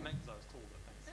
meant because I was tall, but thanks.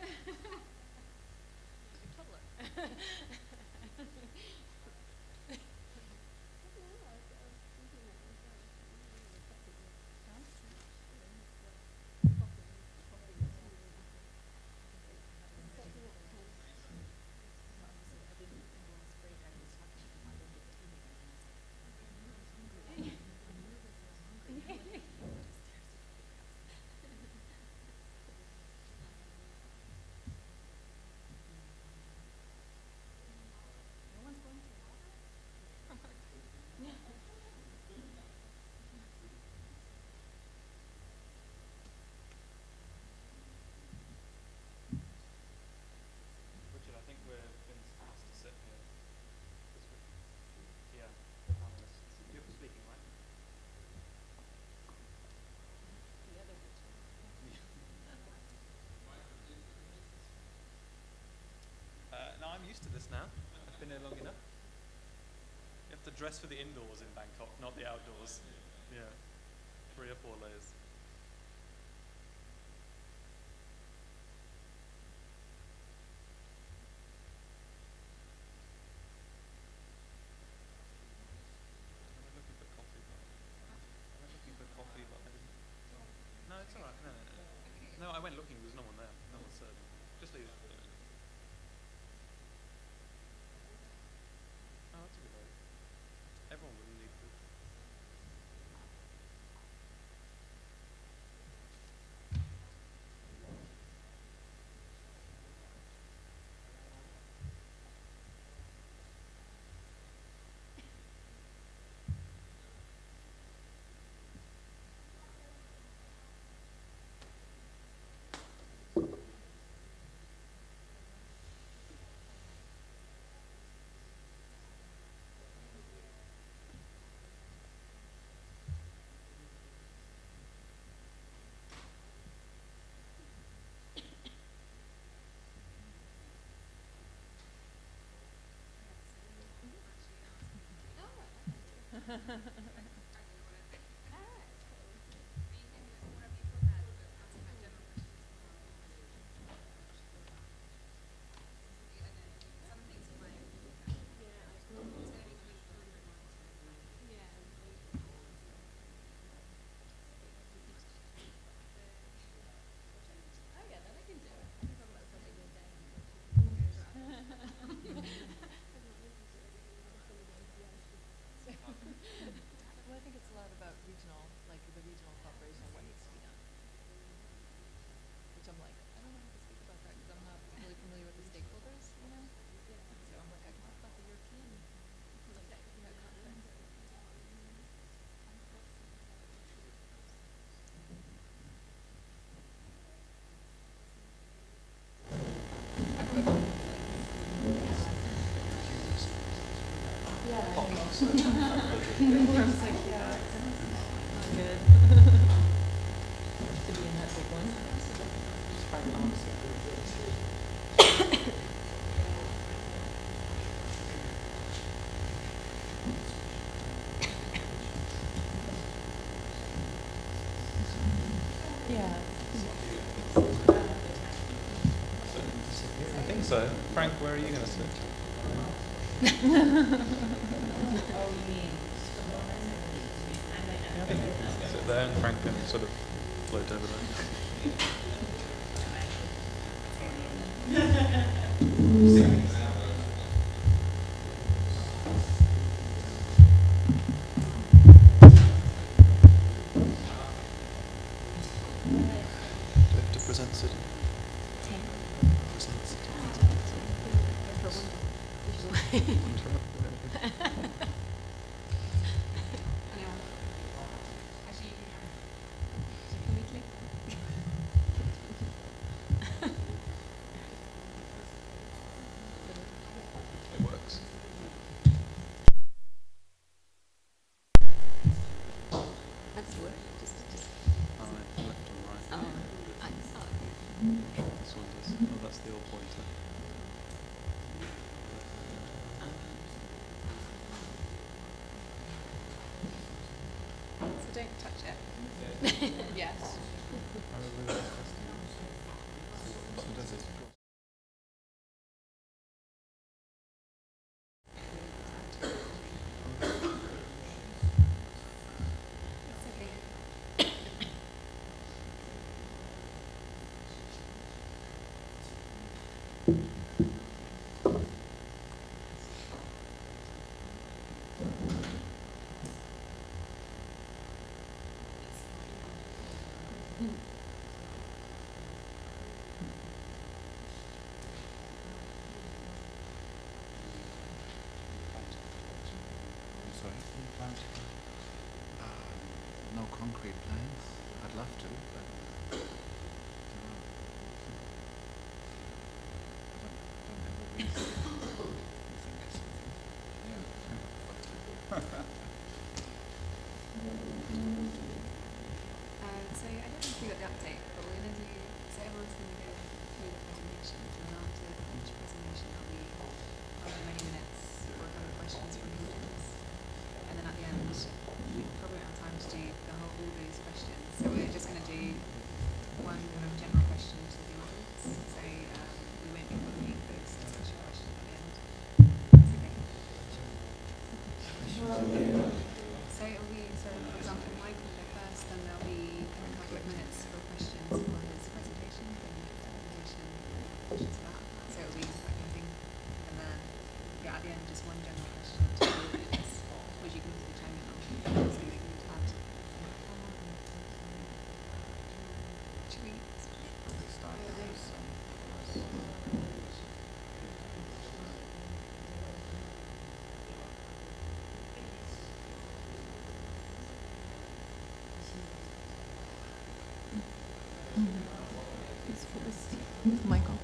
Richard, I think we're being asked to sit here this week. Yeah, panelists. You're speaking, right? No, I'm used to this now. I've been here long enough. You have to dress for the indoors in Bangkok, not the outdoors. Yeah, 3 or 4 layers. I went looking for coffee, but I didn't. No, it's all right. No, I went looking. There was no one there. No one serving. Just leave it. Oh, that's a good idea. Everyone will need food. Well, I think it's a lot about regional, like the regional cooperation, what needs to be done. Which I'm like, I don't know how to speak about that because I'm not really familiar with the stakeholders, you know? So I'm like, I can talk about the European context. Everyone's like, yeah, I'm good. To be in that big one. Yeah. I think so. Frank, where are you going to sit? Sit there and Frank can sort of float over there. Do we have to present sitting? Present sitting. It works. That's what. Left and right. I saw This one does. Oh, that's the old pointer. No concrete plans. I'd love to, but I don't have a reason. You think there's something? Yeah. So I don't know if we got the update, but we're going to do, so everyone's going to go through the presentation, and then after each presentation there'll be however many minutes for a couple of questions from the audience. And then at the end, we probably don't have time to do all those questions. So we're just going to do one kind of general question to the audience. So we won't be following those discussion questions at the end. That's okay. So it'll be, so for example, Mike will go first, then there'll be a couple of minutes for questions for his presentation, then presentation, questions for that. So it'll be that kind of thing. And then, yeah, at the end, just one general question to the audience, which you can also chime in on, so they can add. Should we? Probably start with this. Michael.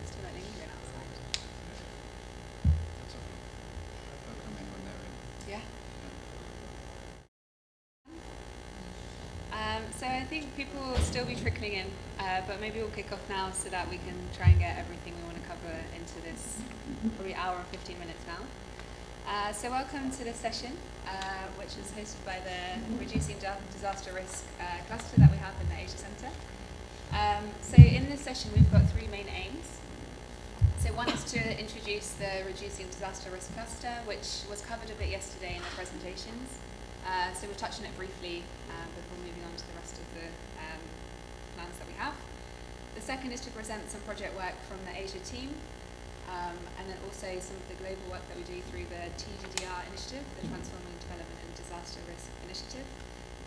It's too late, you can go outside. That's okay. They'll come in when they're in. Yeah. Yeah. So I think people will still be trickling in, but maybe we'll kick off now so that we can try and get everything we want to cover into this probably hour and 15 minutes now. So welcome to this session, which is hosted by the Reducing Disaster Risk cluster that we have in the Asia Centre. So in this session we've got three main aims. So one is to introduce the Reducing Disaster Risk cluster, which was covered a bit yesterday in the presentations. So we'll touch on it briefly before moving on to the rest of the plans that we have. The second is to present some project work from the Asia team, and then also some of the global work that we do through the TDDR initiative, the Transforming Development and Disaster Risk Initiative,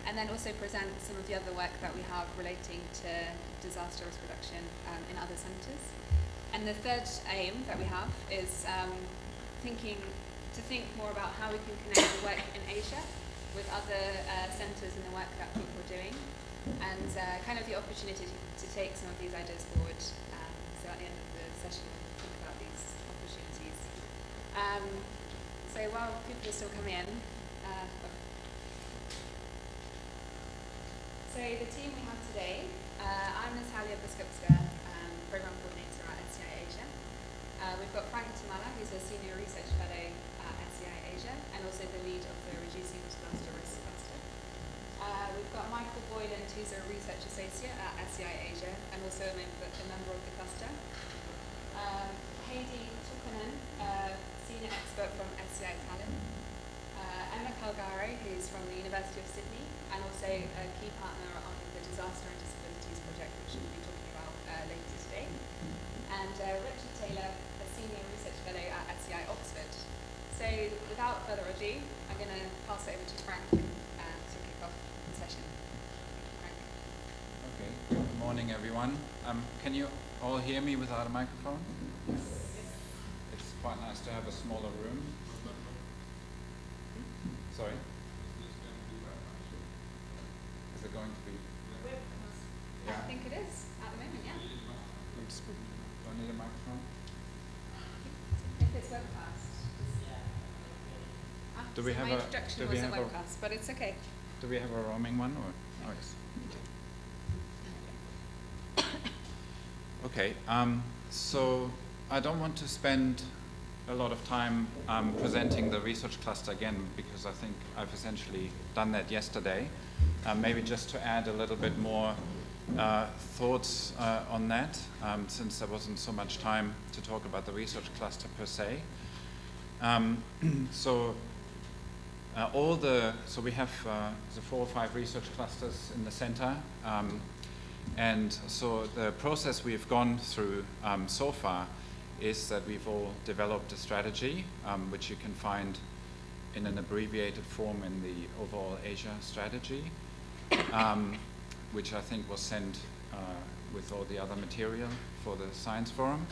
and then also present some of the other work that we have relating to disaster risk reduction in other centres. And the third aim that we have is to think more about how we can connect the work in Asia with other centres and the work that people are doing, and kind of the opportunity to take some of these ideas forward. So at the end of the session, we'll think about these opportunities. So while people are still coming in, so the team we have today, I'm Natalia Biskupska, Programme Coordinator at SEI Asia. We've got Frank Tamala, who's a Senior Research Fellow at SEI Asia, and also the lead of the Reducing Disaster Risk cluster. We've got Michael Boylan, who's a Research Associate at SEI Asia, and also a member of the cluster. Heidi Tukunen, Senior Expert from SEI Tallinn. Emma Calgary, who's from the University of Sydney, and also a key partner on the Disaster and Disabilities project, which we'll be talking about later today. And Richard Taylor, a Senior Research Fellow at SEI Oxford. So without further ado, I'm going to pass it over to Frank to kick off the session. Frank. Okay. Good morning, everyone. Can you all hear me without a microphone? It's quite nice to have a smaller room. Sorry? Is it going to be? Yeah. I think it is at the moment, yeah. Do I need a microphone? If it's webcast. Do we so have my a- introduction do we wasn't have a- webcast, but it's okay. Do we have a roaming one or? Oh, yes. Okay. So I don't want to spend a lot of time presenting the research cluster again, because I think I've essentially done that yesterday. Maybe just to add a little bit more thoughts on that, since there wasn't so much time to talk about the research cluster per se. So we have the 4 or 5 research clusters in the center, and so the process we've gone through so far is that we've all developed a strategy, which you can find in an abbreviated form in the overall Asia strategy, which I think was sent with all the other material for the Science Forum.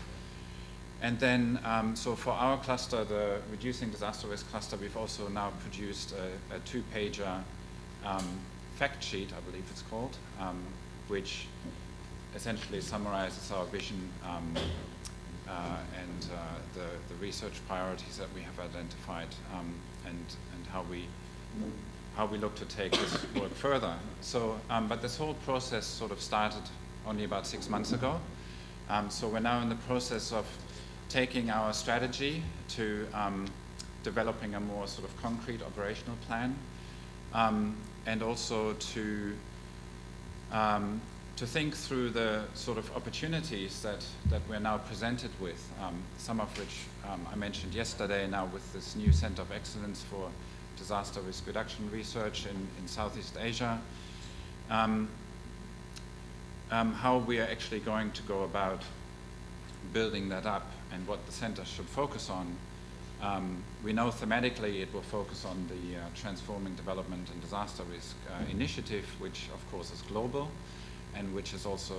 And then, so for our cluster, the Reducing Disaster Risk cluster, we've also now produced a 2-pager fact sheet, I believe it's called, which essentially summarizes our vision and the research priorities that we have identified, and how we look to take this work further. So, but this whole process sort of started only about 6 months ago. So we're now in the process of taking our strategy to developing a more sort of concrete operational plan, and also to think through the sort of opportunities that we're now presented with, some of which I mentioned yesterday, now with this new Center of Excellence for Disaster Risk Reduction Research in Southeast Asia, how we are actually going to go about building that up and what the center should focus on. We know thematically it will focus on the Transforming Development and Disaster Risk initiative, which of course is global and which is also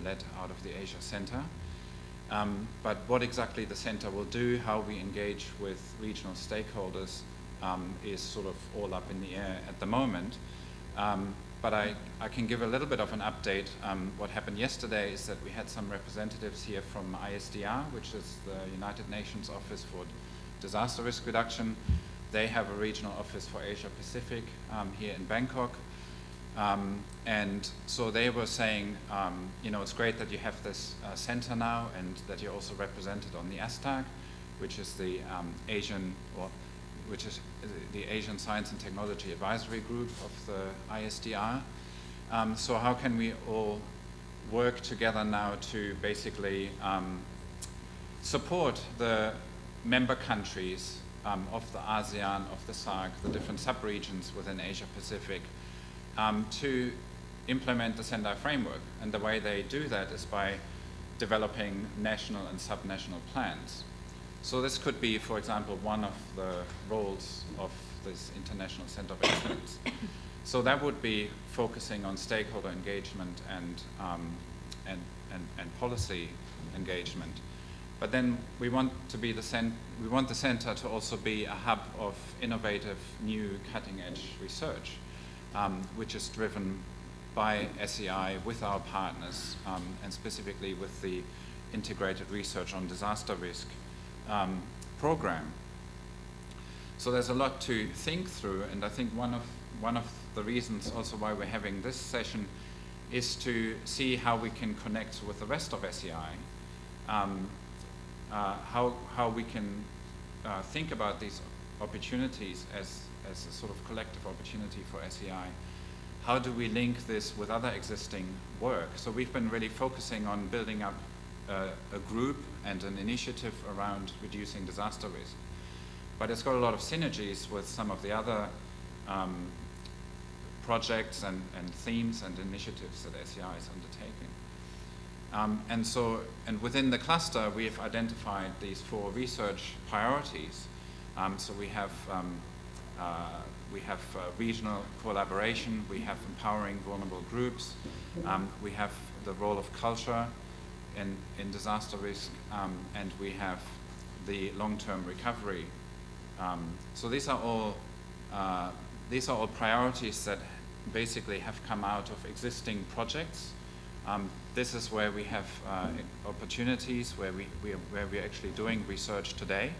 led out of the Asia Center. But what exactly the center will do, how we engage with regional stakeholders, is sort of all up in the air at the moment. But I can give a little bit of an update. What happened yesterday is that we had some representatives here from ISDR, which is the United Nations Office for Disaster Risk Reduction. They have a regional office for Asia Pacific here in Bangkok. And so they were saying, you know, it's great that you have this center now and that you're also represented on the ASTAC, which is the Asian Science and Technology Advisory Group of the ISDR. So how can we all work together now to basically support the member countries of the ASEAN, of the SAARC, the different sub-regions within Asia Pacific, to implement the Sendai framework. And the way they do that is by developing national and subnational plans. So this could be, for example, one of the roles of this International Center of Excellence. So that would be focusing on stakeholder engagement and policy engagement. But then we want to be we want the center to also be a hub of innovative, new, cutting-edge research, which is driven by SEI with our partners, and specifically with the Integrated Research on Disaster Risk program. So there's a lot to think through, and I think one of the reasons also why we're having this session is to see how we can connect with the rest of SEI, how we can think about these opportunities as a sort of collective opportunity for SEI. How do we link this with other existing work? So we've been really focusing on building up a group and an initiative around reducing disaster risk. But it's got a lot of synergies with some of the other projects and themes and initiatives that SEI is undertaking. And within the cluster, we have identified these 4 research priorities. So we have regional collaboration, we have empowering vulnerable groups, we have the role of culture in disaster risk, and we have the long-term recovery. So these are all priorities that basically have come out of existing projects. This is where we have opportunities, where we're actually doing research today.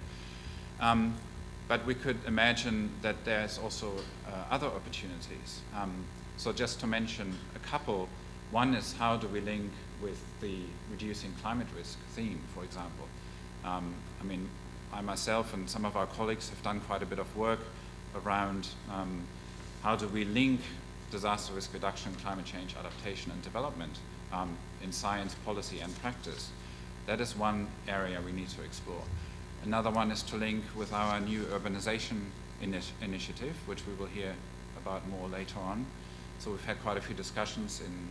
But we could imagine that there's also other opportunities. So just to mention a couple, one is how do we link with the reducing climate risk theme, for example. I mean, I myself and some of our colleagues have done quite a bit of work around how do we link disaster risk reduction, climate change, adaptation, and development in science, policy, and practice. That is one area we need to explore. Another one is to link with our new urbanization initiative, which we will hear about more later on. So we've had quite a few discussions in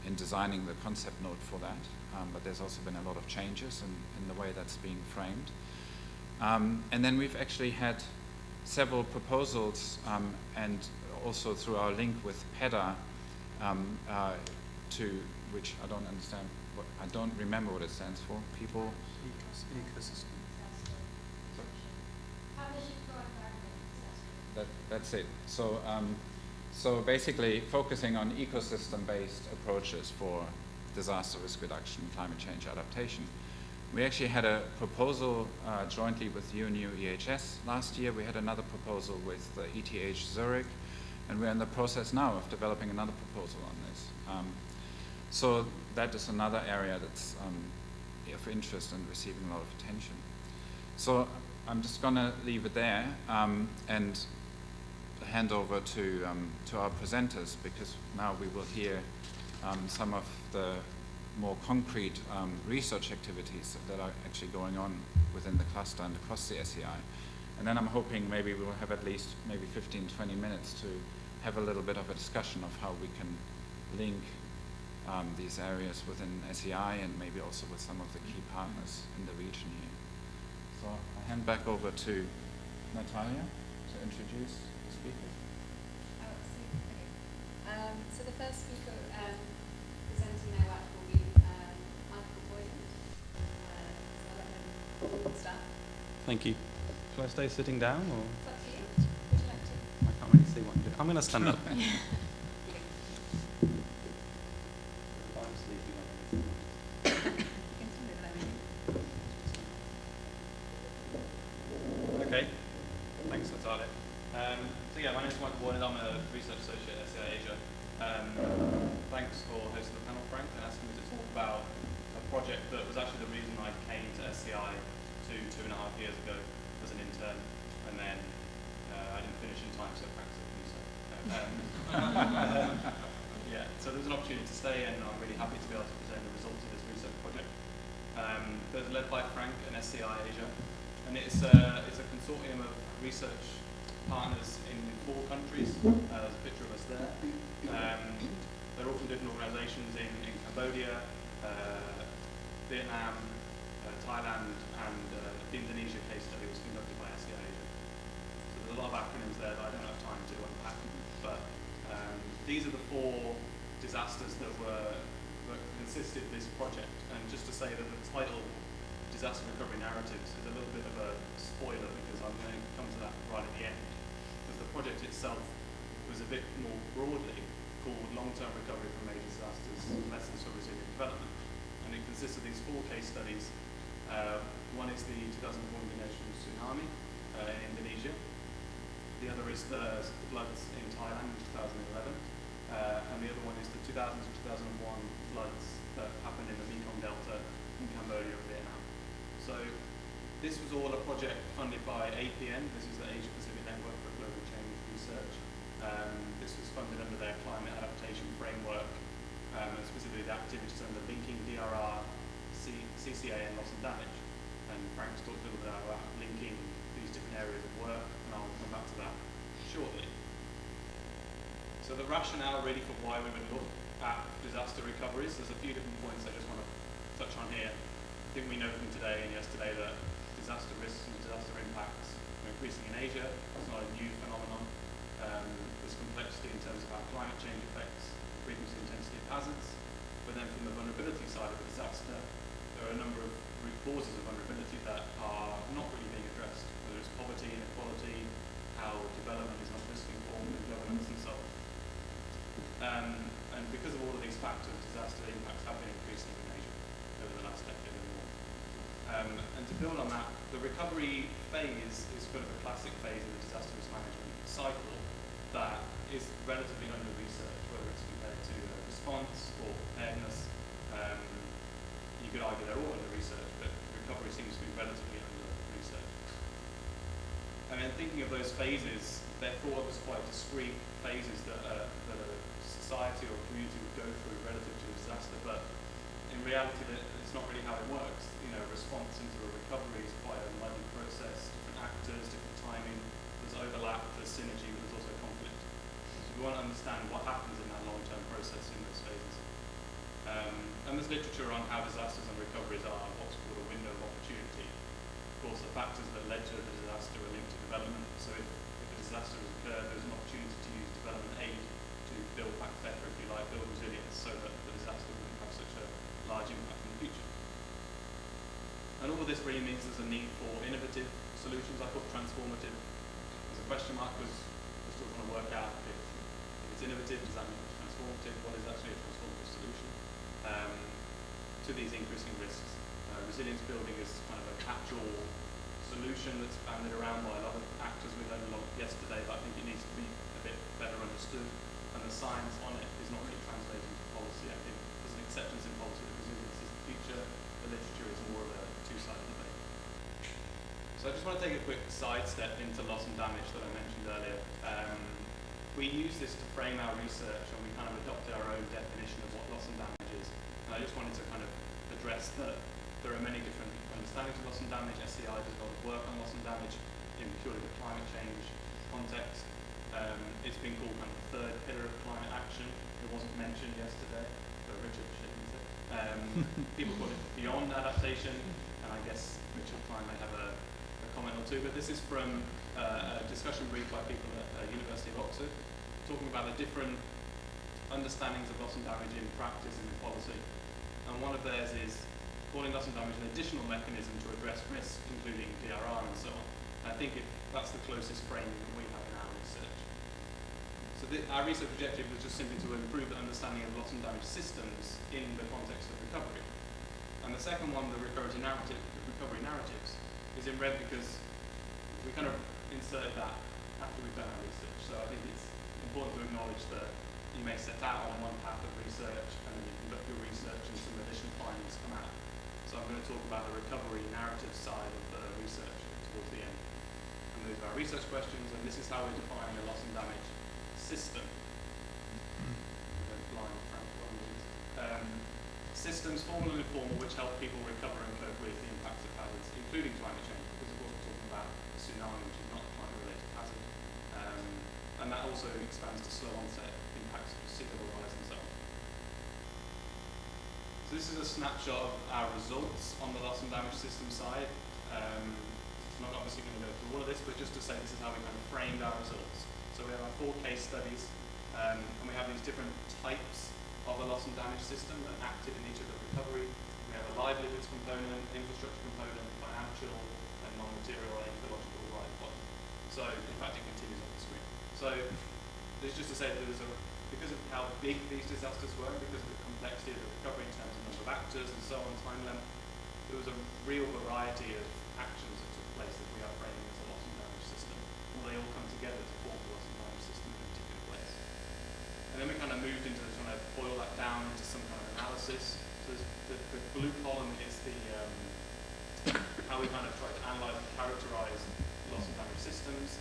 in designing the concept note for that, but there's also been a lot of changes in the way that's being framed. And then we've actually had several proposals, and also through our link with PEDA, which I don't understand, I don't remember what it stands for. People. Ecosystem. That's it. So basically focusing on ecosystem-based approaches for disaster risk reduction, climate change adaptation. We actually had a proposal jointly with UNU EHS last year. We had another proposal with ETH Zurich, and we're in the process now of developing another proposal on this. So that is another area that's of interest and receiving a lot of attention. So I'm just going to leave it there and hand over to our presenters, because now we will hear some of the more concrete research activities that are actually going on within the cluster and across the SEI. And then I'm hoping maybe we'll have at least maybe 15, 20 minutes to have a little bit of a discussion of how we can link these areas within SEI and maybe also with some of the key partners in the region here. So I hand back over to Natalia to introduce the speakers. So the first speaker presenting their work will be Michael Boyland. So I'll let him start. Thank you. Shall I stay sitting down, or? It's up to you. Would you like to? I can't really see what I'm doing. I'm going to stand up. Okay. Thanks, Natalia. So yeah, my name is Michael Boyland. I'm a research associate at SEI Asia. Thanks for hosting the panel, Frank, and asking me to talk about a project that was actually the reason I came to SEI 2.5 years ago as an intern, and then I didn't finish in time, so Frank said me so. Yeah, so there's an opportunity to stay, and I'm really happy to be able to present the results of this research project. That's led by Frank and SEI Asia, and it's a consortium of research partners in 4 countries. There's a picture of us there. They're all from different organizations in Cambodia, Vietnam, Thailand, and the Indonesia case study was conducted by SEI Asia. So there's a lot of acronyms there that I don't have time to unpack, but these are the 4 disasters that consisted this project. And just to say that the title, Disaster Recovery Narratives, is a little bit of a spoiler, because I'm going to come to that right at the end. Because the project itself was a bit more broadly called Long-Term Recovery from Major Disasters, Lessons for Resilient Development. And it consists of these 4 case studies. One is the 2004 Indonesian tsunami in Indonesia. The other is the floods in Thailand in 2011. And the other one is the 2000 to 2001 floods that happened in the Mekong Delta in Cambodia and Vietnam. So this was all a project funded by APN. This is the Asia Pacific Network for Global Change Research. This was funded under their climate adaptation framework, and specifically the activities under linking DRR, CCA, and loss and damage. And Frank's talked a little bit about linking these different areas of work, and I'll come back to that shortly. So the rationale really for why we would look at disaster recoveries, there's a few different points I just want to touch on here. I think we know from today and yesterday that disaster risks and disaster impacts are increasing in Asia. It's not a new phenomenon. There's complexity in terms of how climate change affects frequency and intensity of hazards. But then from the vulnerability side of the disaster, there are a number of root causes of vulnerability that are not really being addressed, whether it's poverty, inequality, how development is not risk informed, and governance and so on. And because of all of these factors, disaster impacts have been increasing in Asia over the last decade or more. And to build on that, the recovery phase is sort of a classic phase of the disaster risk management cycle that is relatively under-researched, whether it's compared to response or preparedness. You could argue they're all under-researched, but recovery seems to be relatively under-researched. And then then thinking of those phases, they're thought of as quite discrete phases that a society or community would go through relative to a disaster, but in reality it's not really how it works. You know, response into a recovery is quite a muddy process, different actors, different timing, there's overlap, there's synergy, but there's also conflict. So we want to understand what happens in that long-term process in those phases. And there's literature on how disasters and recoveries are what's called a window of opportunity. Of course, the factors that led to the disaster are linked to development, so if a disaster has occurred, there's an opportunity to use development aid to build back better, if you like, build resilience, so that the disaster wouldn't have such a large impact in the future. And all of this really means there's a need for innovative solutions. I thought transformative as a question mark, because we're still trying to work out if it's innovative, does that mean it's transformative? What is actually a transformative solution to these increasing risks? Resilience building is kind of a catch-all solution that's banded around by a lot of actors. We learned a lot yesterday, but I think it needs to be a bit better understood. And the science on it is not really translated into policy. I think there's an acceptance in policy that resilience is the future. The literature is more of a two-sided debate. So I just want to take a quick sidestep into loss and damage that I mentioned earlier. We use this to frame our research, and we kind of adopted our own definition of what loss and damage is. And I just wanted to kind of address that there are many different understandings of loss and damage. SEI does a lot of work on loss and damage in purely the climate change context. It's been called kind of the third pillar of climate action. It wasn't mentioned yesterday, but Richard should use it. People call it beyond adaptation, and I guess Richard Klein may have a comment or two, but this is from a discussion brief by people at University of Oxford, talking about the different understandings of loss and damage in practice and in policy. And one of theirs is calling loss and damage an additional mechanism to address risk, including DRR and so on. And I think that's the closest framing that we have in our research. So our research objective was just simply to improve the understanding of loss and damage systems in the context of recovery. And the second one, the recovery narratives, is in red because we kind of inserted that after we've done our research. So I think it's important to acknowledge that you may set out on one path of research and then you conduct your research and some additional findings come out. So I'm going to talk about the recovery narrative side of the research towards the end. And those are our research questions, and this is how we're defining a loss and damage system. Systems, formal and informal, which help people recover and cope with the impacts of hazards, including climate change, because of course we're talking about tsunami, which is not a climate-related hazard. And that also expands to slow onset impacts of sea level rise and so on. So this is a snapshot of our results on the loss and damage system side. I'm not obviously going to go through all of this, but just to say this is how we kind of framed our results. So we have our 4 case studies, and we have these different types of a loss and damage system that are active in each of the recovery. We have a livelihoods component, infrastructure component, financial, and non-material and ecological right one. So in fact it continues on the screen. So this is just to say that because of how big these disasters were, because of the complexity of the recovery in terms of number of actors and so on, time length, there was a real variety of actions that took place that we are framing as a loss and damage system. Well, they all come together to form the loss and damage system in a particular place. And then we kind of moved into trying to boil that down into some kind of analysis. So the blue column is how we kind of tried to analyse and characterise loss and damage systems.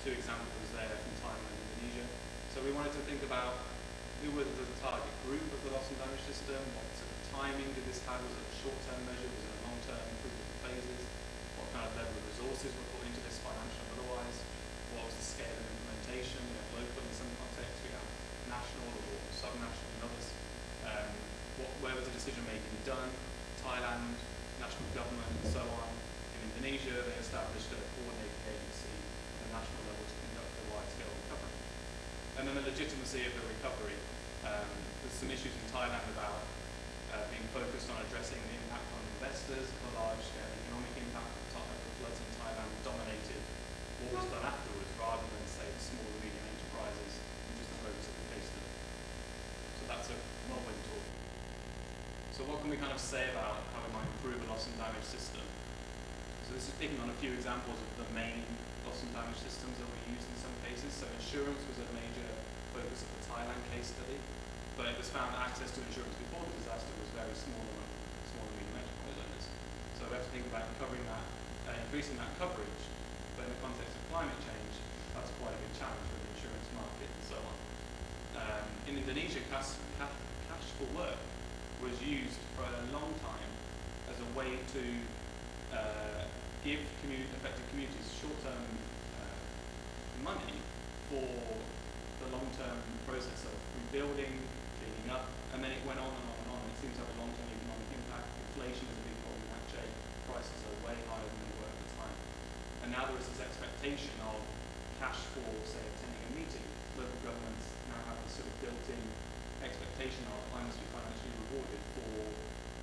2 examples there from Thailand and Indonesia. So we wanted to think about who were the target group of the loss and damage system, what sort of timing did this have, was it a short-term measure, was it a long-term, through different phases, what kind of level of resources were put into this, financial and otherwise, what was the scale of implementation, we have local in some contexts, we have national or subnational in others, where was the decision making done, Thailand, national government and so on. In Indonesia they established a coordinating agency at the national level to conduct a wide-scale recovery. And then the legitimacy of the recovery. There's some issues in Thailand about being focused on addressing the impact on investors, the large-scale economic impact of the floods in Thailand dominated what was done afterwards rather than, say, the small and medium enterprises, which is the focus of the case study. So that's a long-way talk. So what can we kind of say about how we might improve a loss and damage system? So this is picking on a few examples of the main loss and damage systems that we used in some cases. So insurance was a major focus of the Thailand case study, but it was found that access to insurance before the disaster was very small and medium enterprise owners. So we have to think about covering that increasing that coverage, but in the context of climate change, that's quite a big challenge for the insurance market and so on. In Indonesia, cash for work was used for a long time as a way to give affected communities short-term money for the long-term process of rebuilding, cleaning up, and then it went on and on and on. It seems to have a long-term economic impact. Inflation is a big problem in Aceh. Prices are way higher than they were at the time. And now there is this expectation of cash for, say, attending a meeting. Local governments now have this sort of built-in expectation of I must be financially rewarded for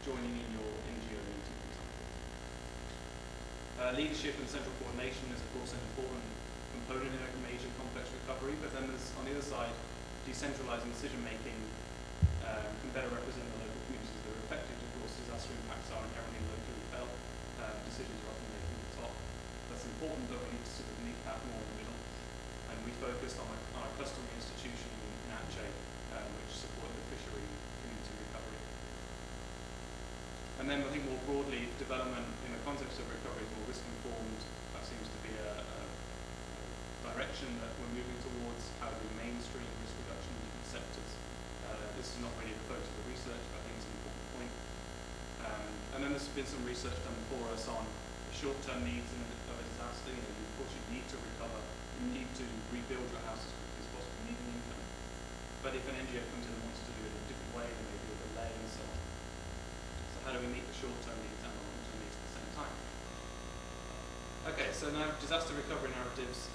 joining in your NGO meeting, for example. Leadership and central coordination is, of course, an important component in a major complex recovery, but then there's, on the other side, decentralizing decision-making can better represent the local communities that are affected. Of course, disaster impacts are inherently locally felt. Decisions are often made from the top. That's important, but we need to sort of meet that more in the middle. And we focused on a customary institution in Aceh, which supported the fishery community recovery. And then I think more broadly, development in the context of recovery is more risk-informed. That seems to be a direction that we're moving towards. How do we mainstream risk reduction in different sectors? This is not really the focus of the research, but I think it's an important point. And then there's been some research done before us on the short-term needs of a disaster. Of course, you need to recover. You need to rebuild your house as quickly as possible. You need an income. But if an NGO comes in and wants to do it in a different way, then maybe a delay and so on. So how do we meet the short-term needs and the long-term needs at the same time? Okay, so now disaster recovery narratives.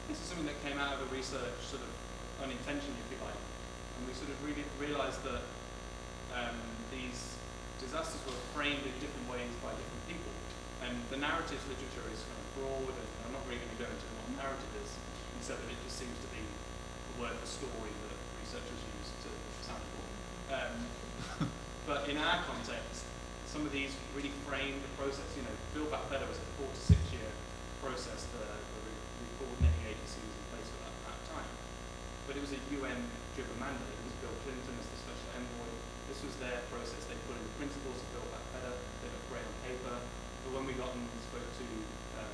This is something that came out of the research sort of unintentionally, if you like. And we sort of really realized that these disasters were framed in different ways by different people. And the narratives literature is kind of broad, and I'm not really going to go into what narrative is, except that it just seems to be the word for story that researchers use to sound important. But in our context, some of these really frame the process. Build Back Better was a 4 to 6 year process that the coordinating agency was in place for that time. But it was a UN-driven mandate. It was Bill Clinton as the special envoy. This was their process. They put in the principles of Build Back Better. They looked great on paper. But when we got and spoke to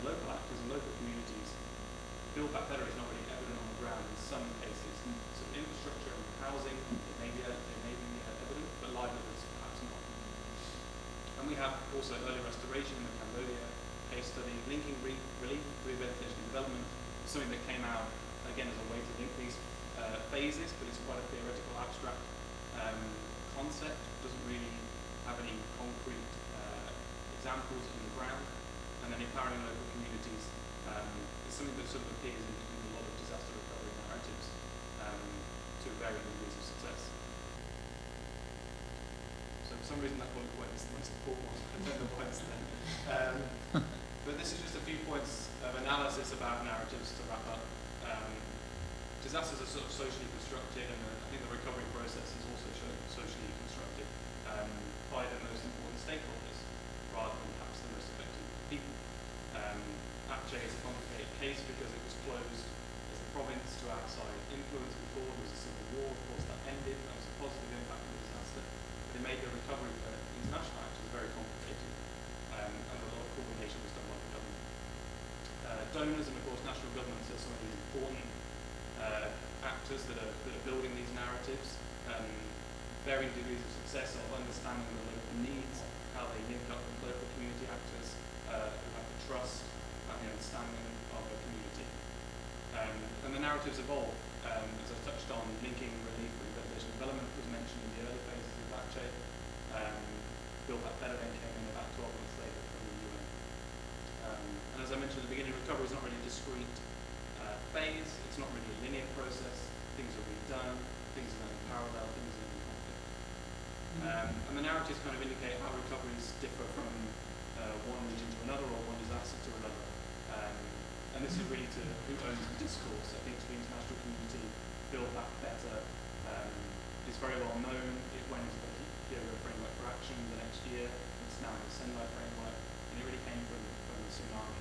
local actors and local communities, Build Back Better is not really evident on the ground in some cases. So infrastructure and housing, it may be evident, but livelihoods perhaps not. And we have also early restoration in the Cambodia case study, linking relief, rehabilitation and development, something that came out, again, as a way to link these phases, but it's quite a theoretical, abstract concept. It doesn't really have any concrete examples on the ground. And then empowering local communities is something that sort of appears in a lot of disaster recovery narratives to varying degrees of success. So for some reason that bullet point is the most important one. I don't know why it's there. But this is just a few points of analysis about narratives to wrap up. Disasters are sort of socially constructed, and I think the recovery process is also socially constructed by the most important stakeholders, rather than perhaps the most affected people. Aceh is a complicated case because it was closed as a province to outside influence before. There was a civil war, of course, that ended. That was a positive impact of the disaster. But it made the recovery for international actors very complicated, and a lot of coordination was done by the government. Donors and, of course, national governments are some of the important actors that are building these narratives. Varying degrees of success of understanding the local needs, how they link up with local community actors who have the trust and the understanding of a community. And the narratives evolve. As I touched on, linking relief, rehabilitation, development was mentioned in the early phases of Aceh. Build Back Better then came in about 12 months later from the UN. And as I mentioned at the beginning, recovery is not really a discrete phase. It's not really a linear process. Things are redone. Things are done in parallel. Things are in conflict. And the narratives kind of indicate how recoveries differ from one region to another or one disaster to another. And this is really to who owns the discourse. I think to the international community, Build Back Better is very well known. It went into the Kyoto Framework for Action the next year. It's now in the SEI framework, and it really came from the tsunami.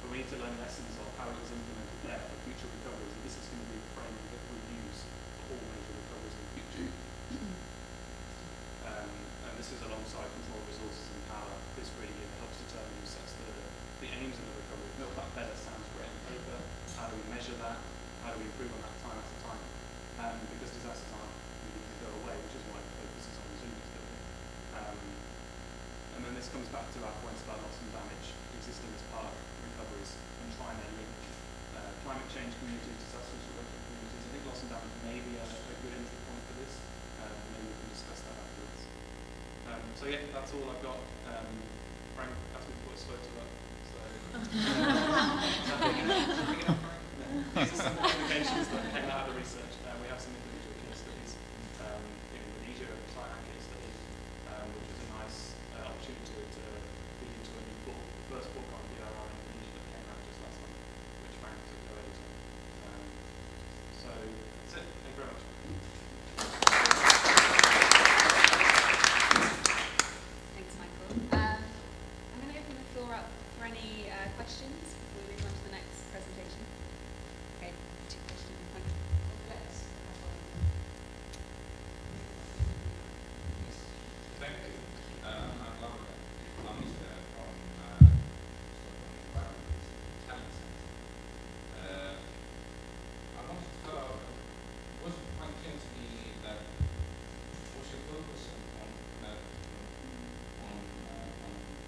But we need to learn lessons of how it was implemented there for future recoveries. And this is going to be the framework that we'll use for all major recoveries in the future. And this is alongside control resources and power. This really helps to aims of the recovery. Build Back Better sounds great on paper. How do we measure that? How do we improve on that time after time? Because disasters aren't really going to go away, which is why the focus is on resilience building. And then this comes back to our points about loss and damage existing as part of recoveries and trying to link climate change communities, disasters related communities. I think loss and damage may be a good entry point for this. Maybe we can discuss that afterwards. So yeah, that's all I've got. Frank asked me to put a photo up. So these are some publications that came out of the research. We have some individual case studies in Indonesia, a client case study, which was a nice opportunity to feed into a new book, the first book on DRR in Indonesia that came out just last month, which Frank took co-editing. So that's it. Thank you very much. Thanks, Michael. I'm going to open the floor up for any questions before we move on to the next presentation. Okay, two questions in front. Thank you. I'm Laura Lamis from Stockholm Environment Talent Center. I wanted to follow up. It was quite clear to me that was your focus on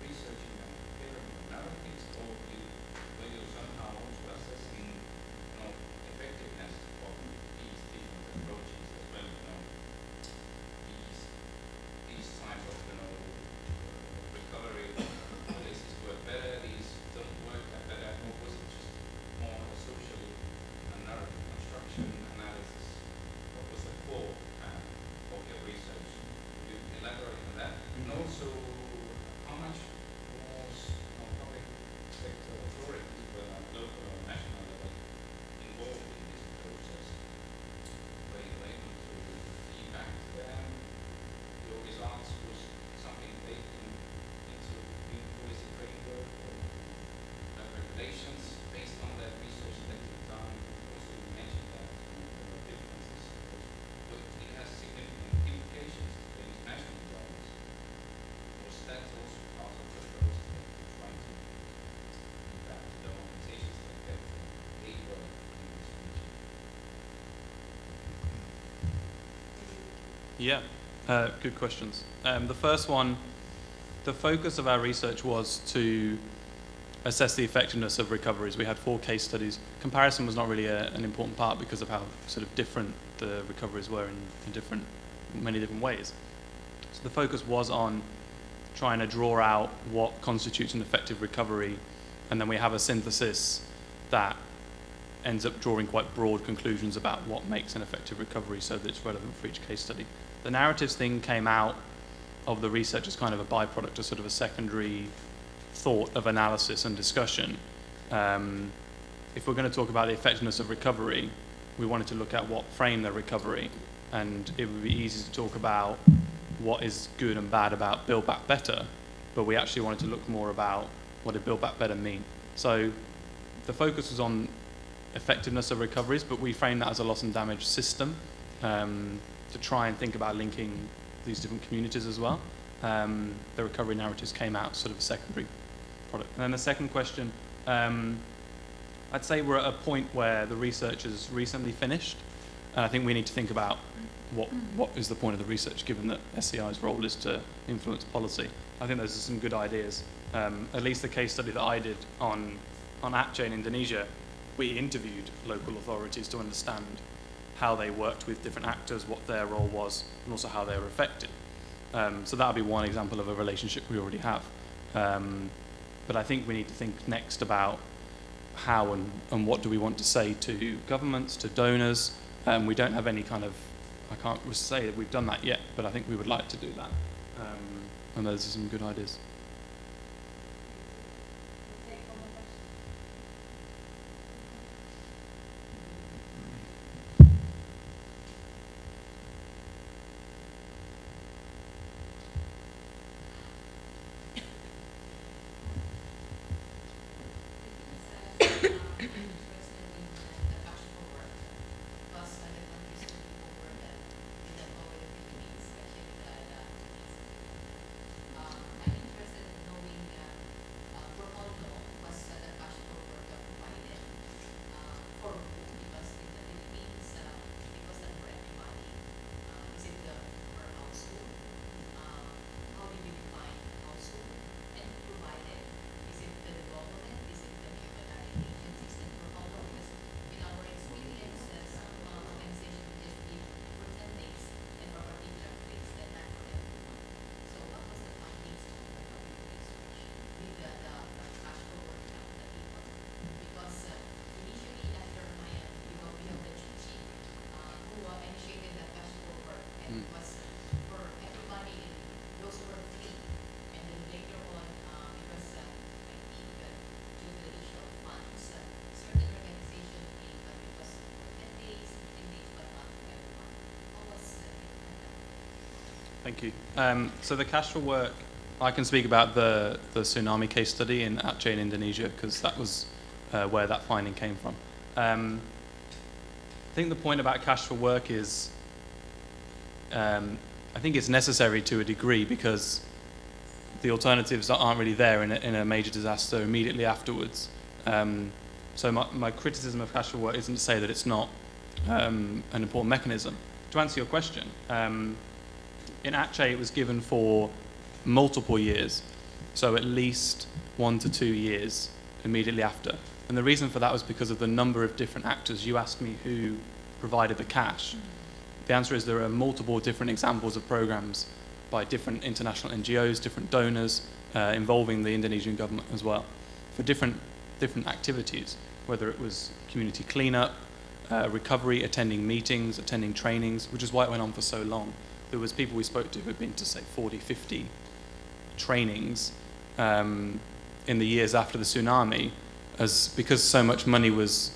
researching and preparing narratives, or were you somehow also assessing, effectiveness of these different approaches as well? These types of recovery policies work better, these don't work that better, or was it just more a social and narrative construction analysis? What was the core of your research? Could you elaborate on that? And also, how much was public sector authorities, whether at local or national level, involved in this process? Were you able to feedback to them? Your results was something taken into the policy framework or regulations based on that research that you've done. Also, you mentioned that there were differences, but it has significant implications to the international governments. Was that also part of the process that you're trying to feedback to the organizations that get aid work in this region? Yeah, good questions. The first one, the focus of our research was to assess the effectiveness of recoveries. We had 4 case studies. Comparison was not really an important part because of how sort of different the recoveries were in many different ways. So the focus was on trying to draw out what constitutes an effective recovery, and then we have a synthesis that ends up drawing quite broad conclusions about what makes an effective recovery so that it's relevant for each case study. The narratives thing came out of the research as kind of a byproduct, a sort of a secondary thought of analysis and discussion. If we're going to talk about the effectiveness of recovery, we wanted to look at what framed the recovery, and it would be easy to talk about what is good and bad about Build Back Better, but we actually wanted to look more about what did Build Back Better mean. So the focus was on effectiveness of recoveries, but we framed that as a loss and damage system to try and think about linking these different communities as well. The recovery narratives came out sort of a secondary product. And then the second question, I'd say we're at a point where the research is recently finished, and I think we need to think about what is the point of the research, given that SEI's role is to influence policy. I think those are some good ideas. At least the case study that I did on Aceh in Indonesia, we interviewed local authorities to understand how they worked with different actors, what their role was, and also how they were affected. So that would be one example of a relationship we already have. But I think we need to think next about how and what do we want to say to governments, to donors. We don't have any kind of, I can't say that we've done that yet, but I think we would like to do that. And those are some good ideas. Thank you. So the cash for work, I can speak about the tsunami case study in Aceh in Indonesia, because that was where that finding came from. I think the point about cash for work is, I think it's necessary to a degree, because the alternatives aren't really there in a major disaster immediately afterwards. So my criticism of cash for work isn't to say that it's not an important mechanism. To answer your question, in Aceh it was given for multiple years, so at least 1 to 2 years immediately after. And the reason for that was because of the number of different actors. You asked me who provided the cash. The answer is there are multiple different examples of programs by different international NGOs, different donors, involving the Indonesian government as well, for different activities, whether it was community cleanup, recovery, attending meetings, attending trainings, which is why it went on for so long. There was people we spoke to who had been to, say, 40, 50 trainings in the years after the tsunami, because so much money was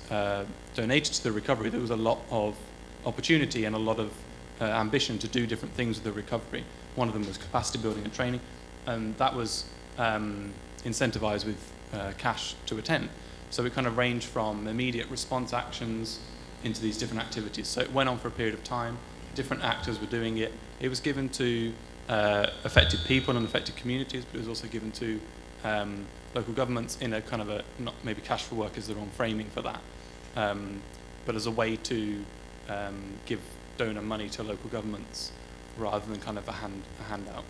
donated to the recovery. There was a lot of opportunity and a lot of ambition to do different things with the recovery. One of them was capacity building and training, and that was incentivized with cash to attend. So it kind of ranged from immediate response actions into these different activities. So it went on for a period of time. Different actors were doing it. It was given to affected people and affected communities, but it was also given to local governments in a kind of a, not maybe cash for work is the wrong framing for that, but as a way to give donor money to local governments rather than kind of a handout.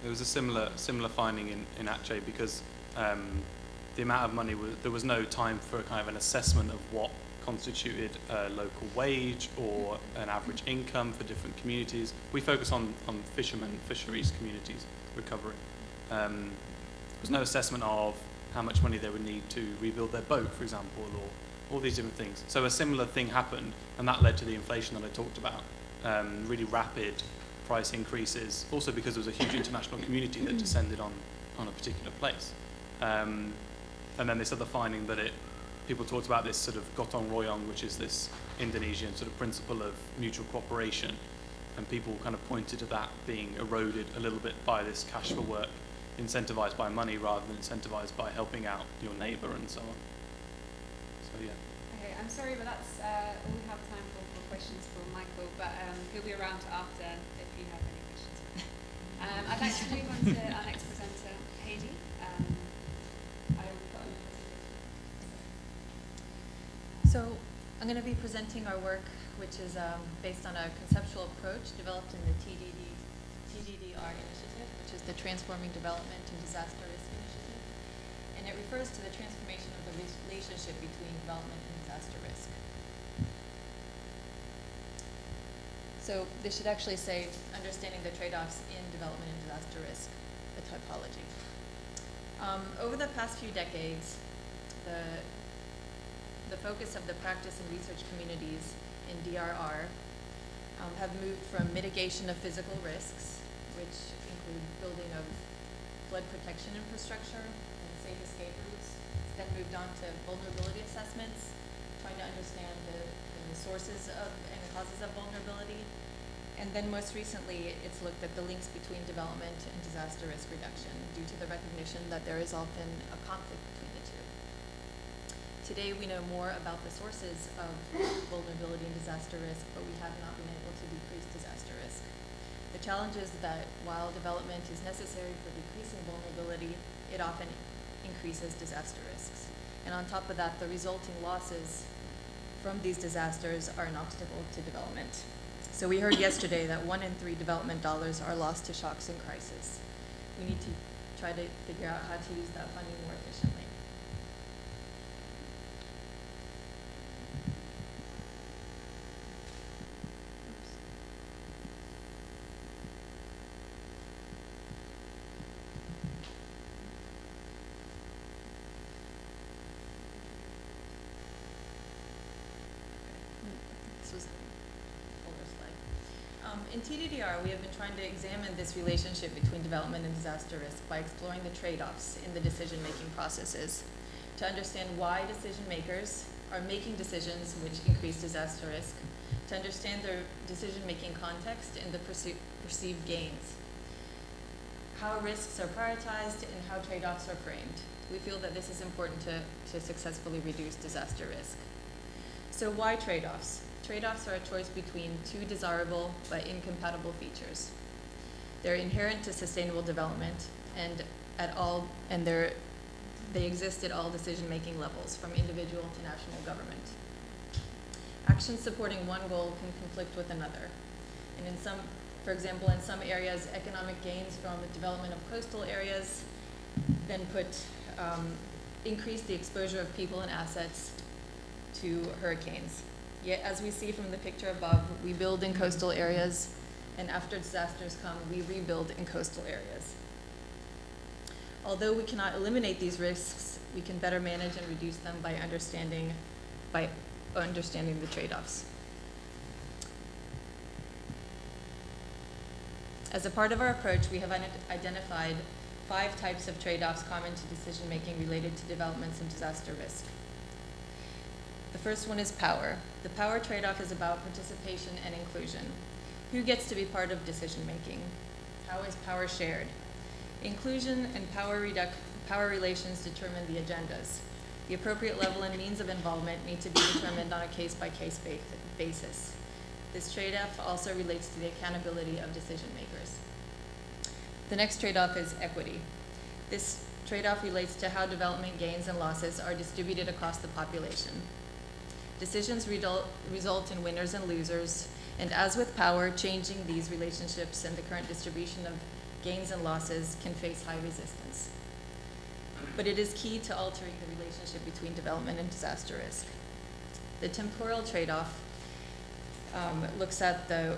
There was a similar finding in Aceh, because the amount of money there was no time for kind of an assessment of what constituted a local wage or an average income for different communities. We focus on fisheries communities recovery. There was no assessment of how much money they would need to rebuild their boat, for example, or all these different things. So a similar thing happened, and that led to the inflation that I talked about, really rapid price increases, also because there was a huge international community that descended on a particular place. And then this other finding that people talked about this sort of gotong royong, which is this Indonesian sort of principle of mutual cooperation, and people kind of pointed to that being eroded a little bit by this cash for work, incentivized by money rather than incentivized by helping out your neighbor and so on. So yeah. Okay, I'm sorry, but that's all we have time for questions for Michael, but he'll be around after if you have any questions. I'd like to move on to our next presenter, Heidi. So I'm going to be presenting our work, which is based on a conceptual approach developed in the TDDR initiative, which is the Transforming Development and Disaster Risk Initiative. And it refers to the transformation of the relationship between development and disaster risk. So this should actually say understanding the trade-offs in development and disaster risk, the typology. Over the past few decades, the focus of the practice and research communities in DRR have moved from mitigation of physical risks, which include building of flood protection infrastructure and safe escape routes. It's then moved on to vulnerability assessments, trying to understand the sources of and the causes of vulnerability. And then most recently, it's looked at the links between development and disaster risk reduction due to the recognition that there is often a conflict between the two. Today, we know more about the sources of vulnerability and disaster risk, but we have not been able to decrease disaster risk. The challenge is that while development is necessary for decreasing vulnerability, it often increases disaster risks. And on top of that, the resulting losses from these disasters are an obstacle to development. So we heard yesterday that 1 in 3 development dollars are lost to shocks and crisis. We need to try to figure out how to use that funding more efficiently. This was an older slide. In TDDR, we have been trying to examine this relationship between development and disaster risk by exploring the trade-offs in the decision-making processes to understand why decision makers are making decisions which increase disaster risk, to understand their decision-making context and the perceived gains, how risks are prioritized, and how trade-offs are framed. We feel that this is important to successfully reduce disaster risk. So why trade-offs? Trade-offs are a choice between 2 desirable but incompatible features. They're inherent to sustainable development and they exist at all decision-making levels, from individual to national government. Actions supporting one goal can conflict with another. And for example, in some areas, economic gains from the development of coastal areas then increase the exposure of people and assets to hurricanes. Yet, as we see from the picture above, we build in coastal areas, and after disasters come, we rebuild in coastal areas. Although we cannot eliminate these risks, we can better manage and reduce them by understanding the trade-offs. As a part of our approach, we have identified 5 types of trade-offs common to decision-making related to developments and disaster risk. The first one is power. The power trade-off is about participation and inclusion. Who gets to be part of decision-making? How is power shared? Inclusion and power relations determine the agendas. The appropriate level and means of involvement need to be determined on a case-by-case basis. This trade-off also relates to the accountability of decision makers. The next trade-off is equity. This trade-off relates to how development gains and losses are distributed across the population. Decisions result in winners and losers, and as with power, changing these relationships and the current distribution of gains and losses can face high resistance. But it is key to altering the relationship between development and disaster risk. The temporal trade-off looks at the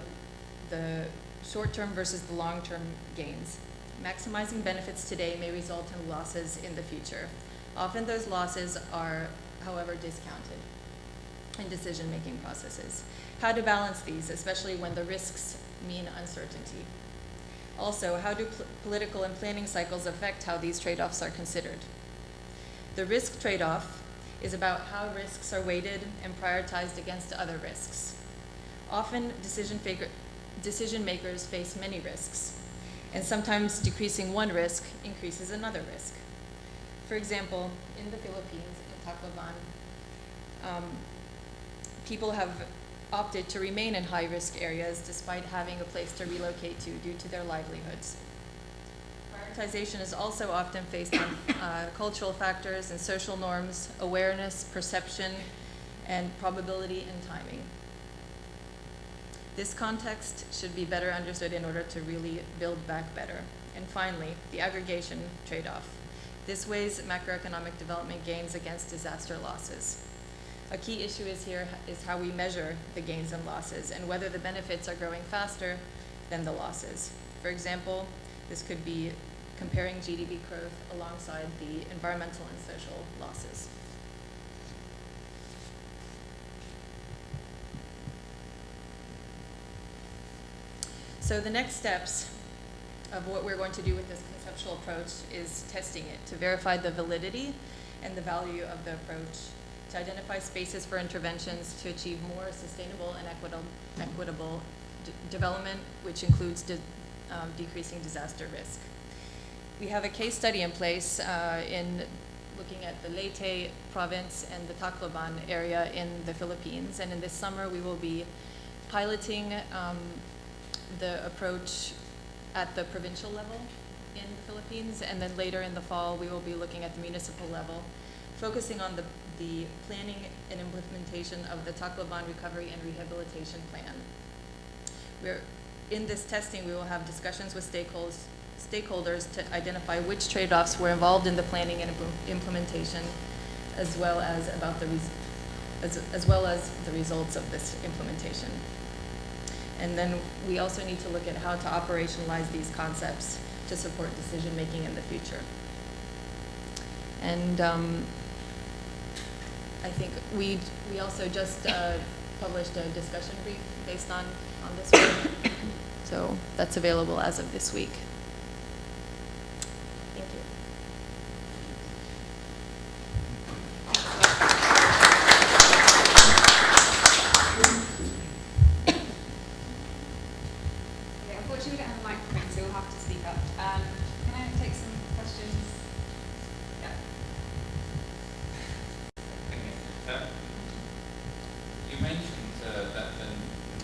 short-term versus the long-term gains. Maximizing benefits today may result in losses in the future. Often those losses are, however, discounted in decision-making processes. How to balance these, especially when the risks mean uncertainty. Also, how do political and planning cycles affect how these trade-offs are considered? The risk trade-off is about how risks are weighted and prioritized against other risks. Often, decision makers face many risks, and sometimes decreasing one risk increases another risk. For example, in the Philippines, in Tacloban, people have opted to remain in high-risk areas despite having a place to relocate to due to their livelihoods. Prioritization is also often based on cultural factors and social norms, awareness, perception, and probability and timing. This context should be better understood in order to really build back better. And finally, the aggregation trade-off. This weighs macroeconomic development gains against disaster losses. A key issue is how we measure the gains and losses and whether the benefits are growing faster than the losses. For example, this could be comparing GDP growth alongside the environmental and social losses. So the next steps of what we're going to do with this conceptual approach is testing it to verify the validity and the value of the approach, to identify spaces for interventions to achieve more sustainable and equitable development, which includes decreasing disaster risk. We have a case study in place in looking at the Leyte province and the Tacloban area in the Philippines. And in this summer, we will be piloting the approach at the provincial level in the Philippines. And then later in the fall, we will be looking at the municipal level, focusing on the planning and implementation of the Tacloban Recovery and Rehabilitation Plan. In this testing, we will have discussions with stakeholders to identify which trade-offs were involved in the planning and implementation, as well as the results of this implementation. And then we also need to look at how to operationalize these concepts to support decision making in the future. And I think we also just published a discussion brief based on this one. So that's available as of this week. Thank you. Okay, unfortunately we don't have a microphone, so we'll have to speak up. Can I take some questions? Yeah. You mentioned that the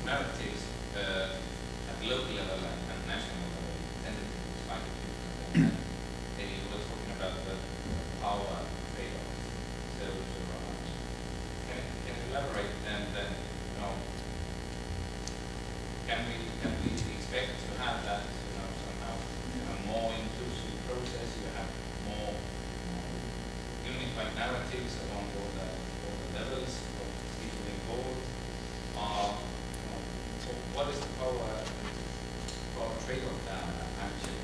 narratives at local level and national level tended to be slightly different. And you were talking about the power trade-off. So can you elaborate then can we expect to have that somehow a more inclusive process? You have more unified narratives along all the levels of people involved. What is the power trade-off actually?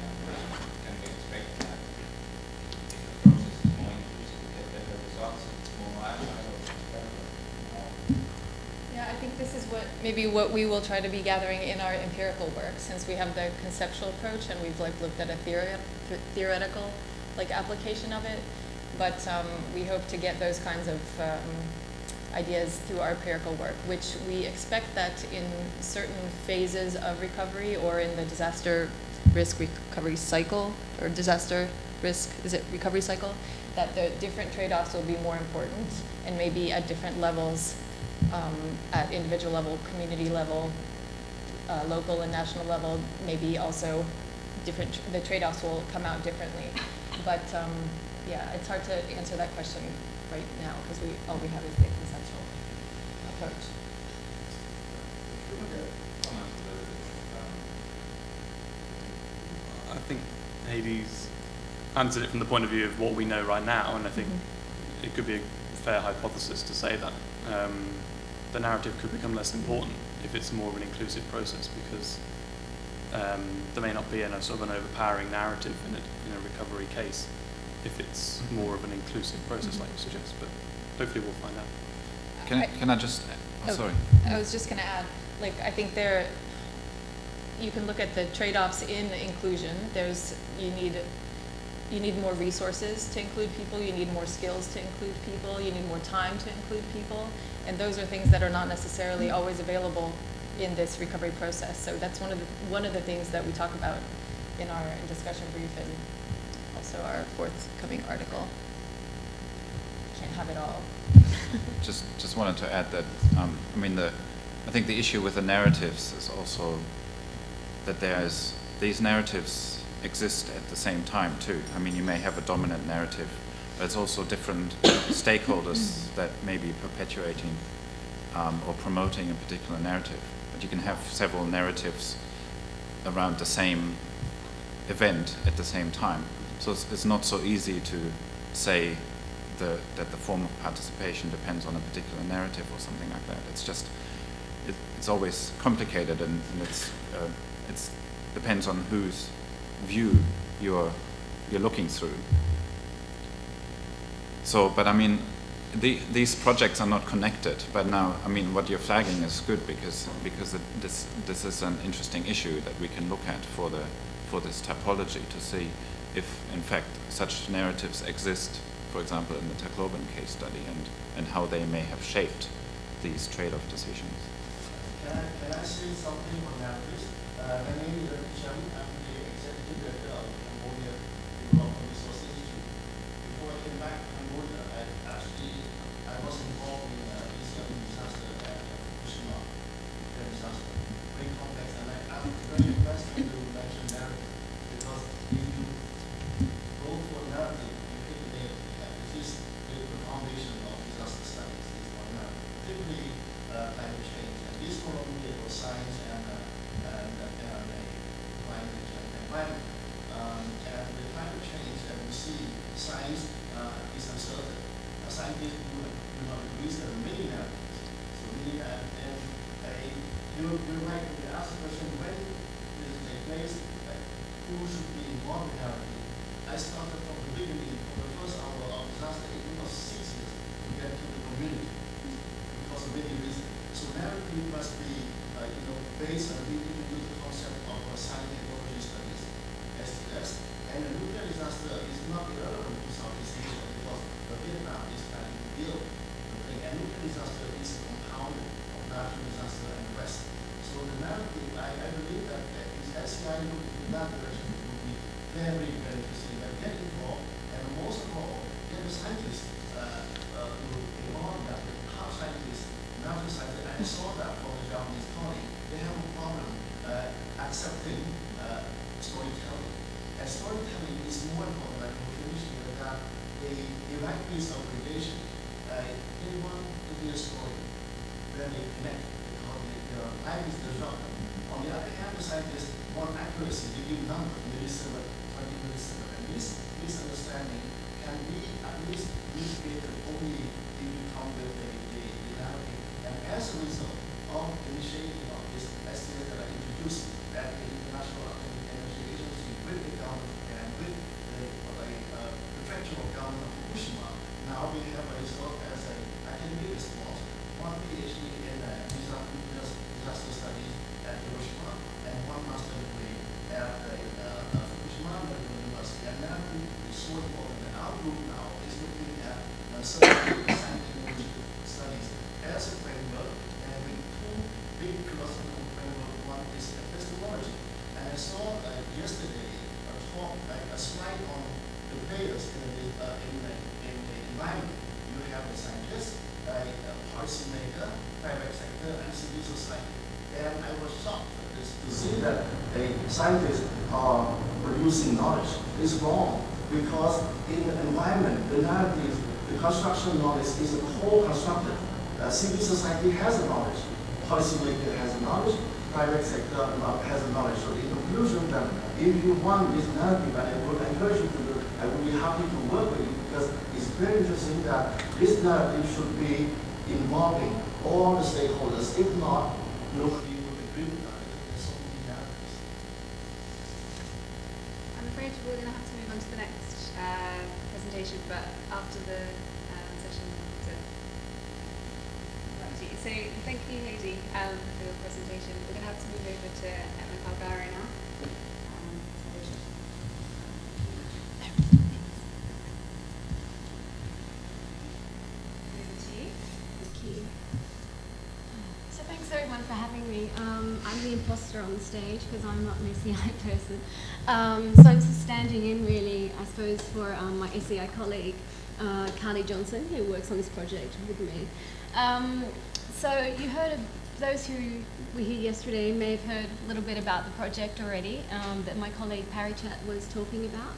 Can we expect that if the process is more inclusive, we get better results, it's more agile, Yeah, I think this is maybe what we will try to be gathering in our empirical work, since we have the conceptual approach and we've looked at a theoretical application of it. But we hope to get those kinds of ideas through our empirical work, which we expect that in certain phases of recovery or in the disaster risk recovery cycle, or disaster risk, is it recovery cycle, that the different trade-offs will be more important, and maybe at different levels, at individual level, community level, local and national level, maybe also the trade-offs will come out differently. But yeah, it's hard to answer that question right now because all we have is the conceptual approach. I think Hades answered it from the point of view of what we know right now, and I think it could be a fair hypothesis to say that the narrative could become less important if it's more of an inclusive process, because there may not be a sort of an overpowering narrative in a recovery case if it's more of an inclusive process like you suggest, but hopefully we'll find out. Can I just, sorry. I was just going to add, I think you can look at the trade-offs in inclusion. You need more resources to include people, you need more skills to include people, you need more time to include people, and those are things that are not necessarily always available in this recovery process. So that's one of the things that we talk about in our discussion brief and also our forthcoming article. Can't have it all. Just wanted to add that I think the issue with the narratives is also that these narratives exist at the same time too. I mean, you may have a dominant narrative, but it's also different stakeholders that may be perpetuating or promoting a particular narrative. But you can have several narratives around the same event at the same time. So it's not so easy to say that the form of participation depends on a particular narrative or something like that. It's just, it's always complicated, and it's depends on whose view you're looking through. So, but I mean, these projects are not connected. But now, I mean, what you're flagging is good because this is an interesting issue that we can look at for this typology to see if, in fact, such narratives exist, for example, in the Tacloban case study, and how they may have shaped these trade-off decisions. Can I say something on that, please? My name is Richard. I'm the executive director of Cambodia Development Resource Institute. Before I came back to Cambodia, I was involved in this disaster at Fukushima disaster. Very complex, and I'm very impressed when you mention narrative, because if you go for narrative, it is the foundation of disaster studies. Is one narrative, particularly climate change. And this column here was science and started from the beginning, from the first hour of disaster. It took us 6 years to get to the community because of many reasons. So narrative must be, based on the introduced concept of science technology studies, STS, and the nuclear disaster is not irrelevant to Southeast Asia because Vietnam is planning to deal with the and nuclear disaster is a compound of natural disaster and the rest. So the narrative, I believe that if SEI look in that direction, it would be very beneficial and get involved, and most of all, get the scientists to involve that, how scientists, natural scientists, and I saw that from the Japanese colleague, they have a problem accepting storytelling. And storytelling is more important than finishing that they like piece of radiation. They want to be a story when they connect because their life is disrupted. On the other hand, the scientists want accuracy. They give numbers, millisecond, 20 millisecond. And this misunderstanding can be at least mitigated only if you come with a narrative. And as a result of initiating of this STS that I introduced at the International Atomic Energy Agency with the government and with the prefectural government of Fukushima, now we have a result as an academic response, one PhD in disaster studies at Hiroshima and one master degree at Fukushima Medical University. And that is so important. And our group now is looking at certain scientific studies as a framework and with two big philosophical framework. One is epistemology. And I saw yesterday a talk, like a slide on the players in the environment. You have the scientists, policymaker, private sector, and civil society. And I was shocked to see that scientists are producing knowledge. It's wrong because in the environment, the narrative, the construction knowledge is co-constructed. Civil society has the knowledge, policymaker has the knowledge, private sector has the knowledge. So in conclusion, that if you want this narrative, and I would encourage you to do, I would be happy to work with you because it's very interesting that this narrative should be involving all the stakeholders. If not, nobody would agree with that. There's so many narratives. I'm afraid we're going to have to move on to the next presentation, but after the session. So thank you, Hazy, for your presentation. We're going to have to move over to Emma Calgary now. Over to you. Thank you. So thanks everyone for having me. I'm the imposter on the stage because I'm not an SEI person. So I'm just standing in really, I suppose, for my SEI colleague, Carly Johnson, who works on this project with me. So you heard of, those who were here yesterday may have heard a little bit about the project already that my colleague Parichat was talking about.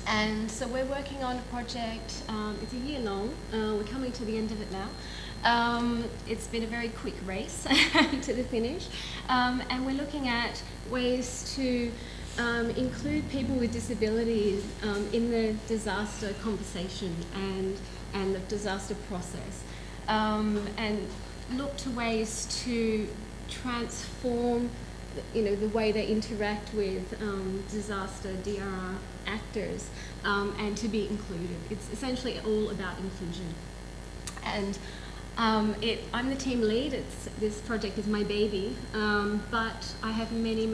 And so we're working on a project, it's a year long, we're coming to the end of it now. It's been a very quick race to the finish, and we're looking at ways to include people with disabilities in the disaster conversation and the disaster process, and look to ways to transform the way they interact with disaster DRR actors, and to be included. It's essentially all about inclusion. And I'm the team lead. This project is my baby, but I have many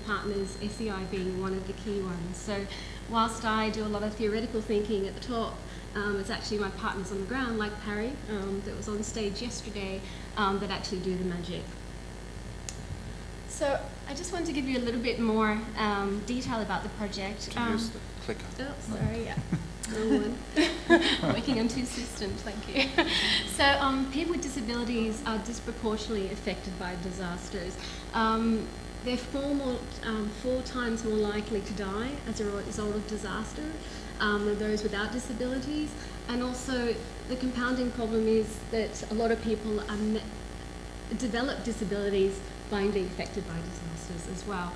partners, SEI being one of the key ones. So whilst I do a lot of theoretical thinking at the top, it's actually my partners on the ground, like Parry, that was on stage yesterday, that actually do the magic. So I just wanted to give you a little bit more detail about the project. Use the clicker. Oh, sorry, yeah. No one. Working on two systems, thank you. So people with disabilities are disproportionately affected by disasters. They're 4 times more likely to die as a result of disaster than those without disabilities. And also the compounding problem is that a lot of people develop disabilities by being affected by disasters as well.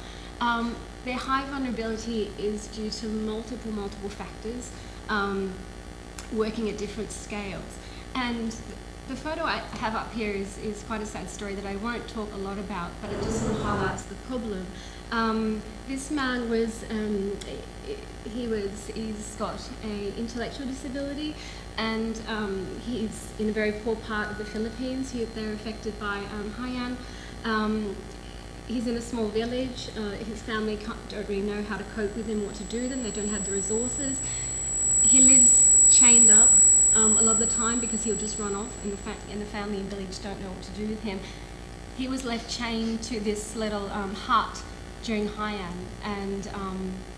Their high vulnerability is due to multiple factors working at different scales. And the photo I have up here is quite a sad story that I won't talk a lot about, but it just sort of highlights the problem. This man was, he's got an intellectual disability, and he's in a very poor part of the Philippines. They're affected by Haiyan. He's in a small village. His family don't really know how to cope with him, what to do with him. They don't have the resources. He lives chained up a lot of the time because he'll just run off, and the family and village don't know what to do with him. He was left chained to this little hut during Haiyan, and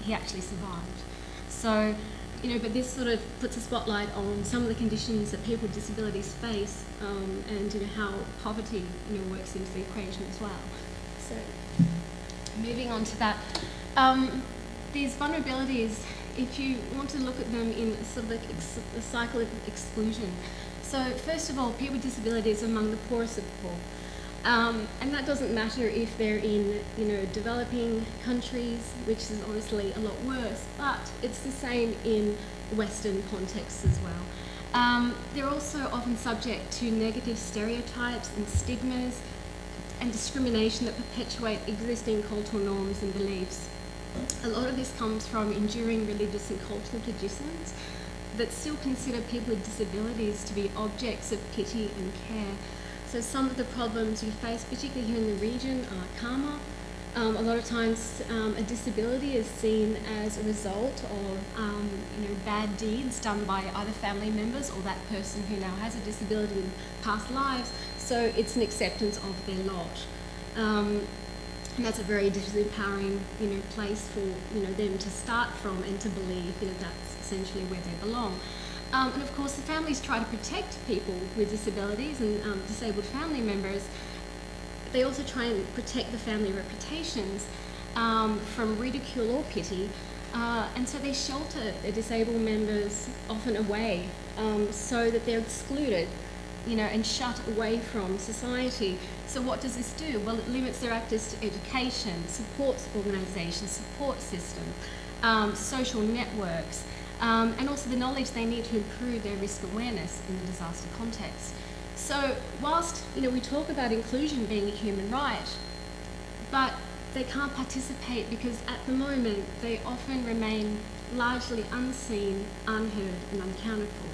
he actually survived. So, but this sort of puts a spotlight on some of the conditions that people with disabilities face, and how poverty works into the equation as well. So, moving on to that, these vulnerabilities, if you want to look at them in sort of like a cycle of exclusion. So first of all, people with disabilities are among the poorest of the poor. And that doesn't matter if they're in, developing countries, which is obviously a lot worse, but it's the same in Western contexts as well. They're also often subject to negative stereotypes and stigmas and discrimination that perpetuate existing cultural norms and beliefs. A lot of this comes from enduring religious and cultural traditions that still consider people with disabilities to be objects of pity and care. So some of the problems we face, particularly here in the region, are karma. A lot of times a disability is seen as a result of bad deeds done by either family members or that person who now has a disability in past lives. So it's an acceptance of their lot. And that's a very disempowering, place for, them to start from and to believe, that's essentially where they belong. And of course, the families try to protect people with disabilities and disabled family members. They also try and protect the family reputations from ridicule or pity. And so they shelter their disabled members often away so that they're excluded, and shut away from society. So what does this do? Well, it limits their access to education, supports organisations, support systems, social networks, and also the knowledge they need to improve their risk awareness in the disaster context. So whilst, we talk about inclusion being a human right, but they can't participate because at the moment they often remain largely unseen, unheard and unaccounted for.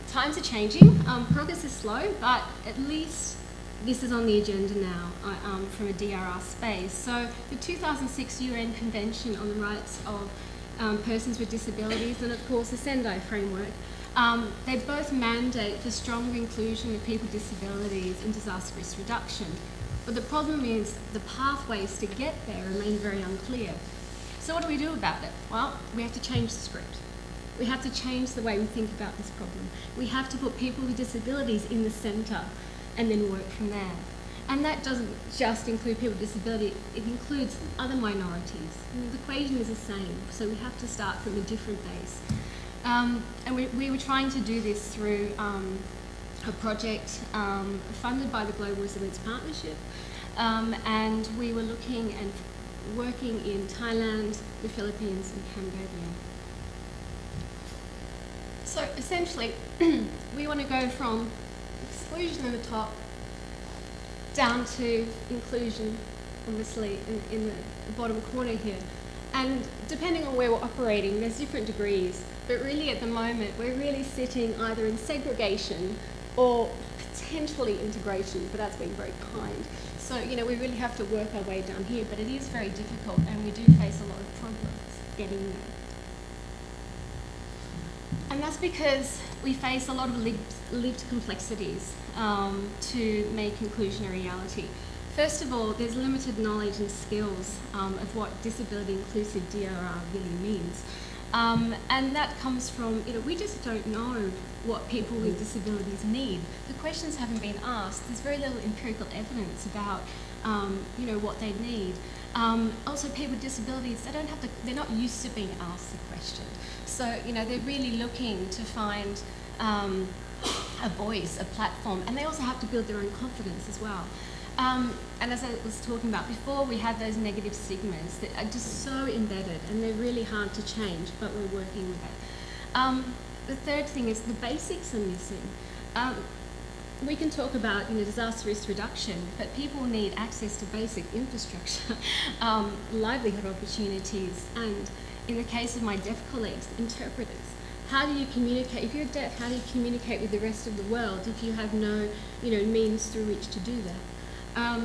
Times are changing, progress is slow, but at least this is on the agenda now from a DRR space. So the 2006 UN Convention on the Rights of Persons with Disabilities and of course the Sendai framework, they both mandate for stronger inclusion of people with disabilities in disaster risk reduction. But the problem is the pathways to get there remain very unclear. So what do we do about it? Well, we have to change the script. We have to change the way we think about this problem. We have to put people with disabilities in the centre and then work from there. And that doesn't just include people with disability, it includes other minorities. The equation is the same, so we have to start from a different base. And we were trying to do this through a project funded by the Global Resilience Partnership, and we were looking and working in Thailand, the Philippines and Cambodia. So essentially, we want to go from exclusion in the top down to inclusion, obviously, in the bottom corner here. And depending on where we're operating, there's different degrees. But really at the moment, we're really sitting either in segregation or potentially integration, but that's being very kind. So, we really have to work our way down here, but it is very difficult and we do face a lot of problems getting there. And that's because we face a lot of lived complexities to make inclusion a reality. First of all, there's limited knowledge and skills of what disability inclusive DRR really means. And that comes from, we just don't know what people with disabilities need. The questions haven't been asked. There's very little empirical evidence about, what they need. Also, people with disabilities, they're not used to being asked the question. So, they're really looking to find a voice, a platform, and they also have to build their own confidence as well. And as I was talking about before, we have those negative stigmas that are just so embedded and they're really hard to change, but we're working with it. the third thing is the basics are missing. We can talk about disaster risk reduction, but people need access to basic infrastructure, livelihood opportunities, and in the case of my deaf colleagues, interpreters. How do you communicate? If you're deaf, how do you communicate with the rest of the world if you have no means through which to do that?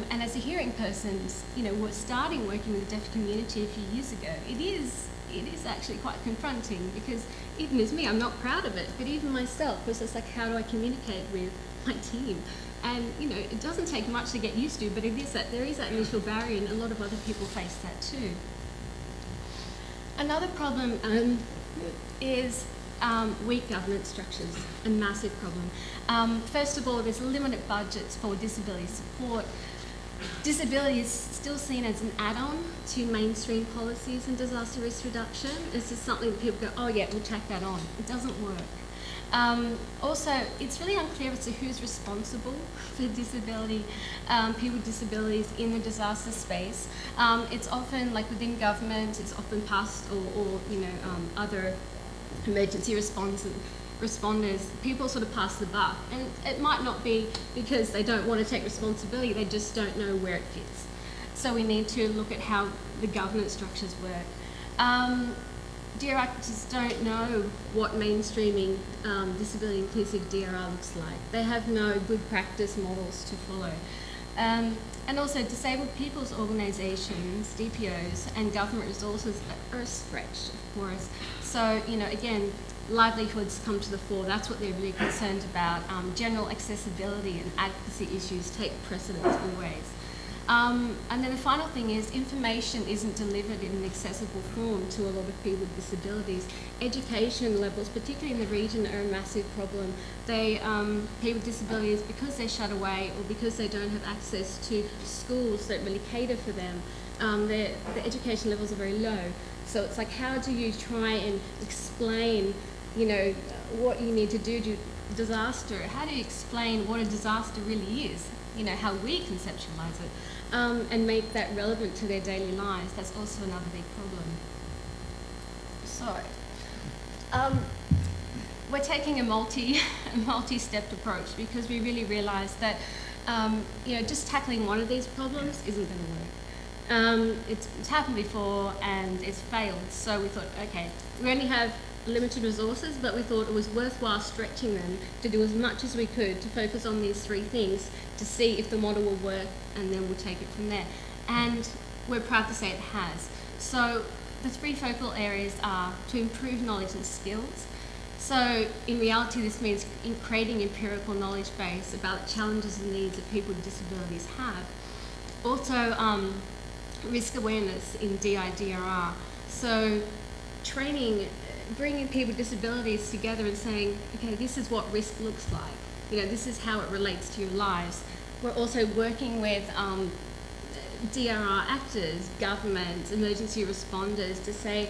And as a hearing person, we're starting working with the deaf community a few years ago. It is actually quite confronting, because even as me, I'm not proud of it, but even myself, because it's like, how do I communicate with my team? And it doesn't take much to get used to, but there is that initial barrier, and a lot of other people face that too. Another problem is weak governance structures, a massive problem. First of all, there's limited budgets for disability support. Disability is still seen as an add-on to mainstream policies in disaster risk reduction. This is something that people go, oh yeah, we'll tack that on. It doesn't work. Also, it's really unclear as to who's responsible for disability, people with disabilities in the disaster space. It's often, like within government, it's often passed or other emergency responders, people sort of pass the buck. And it might not be because they don't want to take responsibility, they just don't know where it fits. So we need to look at how the governance structures work. DRR just don't know what mainstreaming disability inclusive DRR looks like. They have no good practice models to follow. And also disabled people's organisations, DPOs, and government resources are stretched, of course. So, again, livelihoods come to the fore. That's what they're really concerned about. General accessibility and advocacy issues take precedence always. And then the final thing is information isn't delivered in an accessible form to a lot of people with disabilities. Education levels, particularly in the region, are a massive problem. People with disabilities, because they're shut away or because they don't have access to schools that really cater for them, their education levels are very low. So it's like, how do you try and explain, what you need to do to disaster? How do you explain what a disaster really is? How we conceptualize it, and make that relevant to their daily lives. That's also another big problem. So, we're taking a multi-stepped approach, because we really realise that, just tackling one of these problems isn't going to work. It's happened before and it's failed. So we thought, okay, we only have limited resources, but we thought it was worthwhile stretching them to do as much as we could to focus on these three things to see if the model will work, and then we'll take it from there. And we're proud to say it has. So the three focal areas are to improve knowledge and skills. So in reality, this means creating empirical knowledge base about the challenges and needs that people with disabilities have. Also, risk awareness in DI-DRR. So training, bringing people with disabilities together and saying, okay, this is what risk looks like. This is how it relates to your lives. We're also working with DRR actors, government, emergency responders to say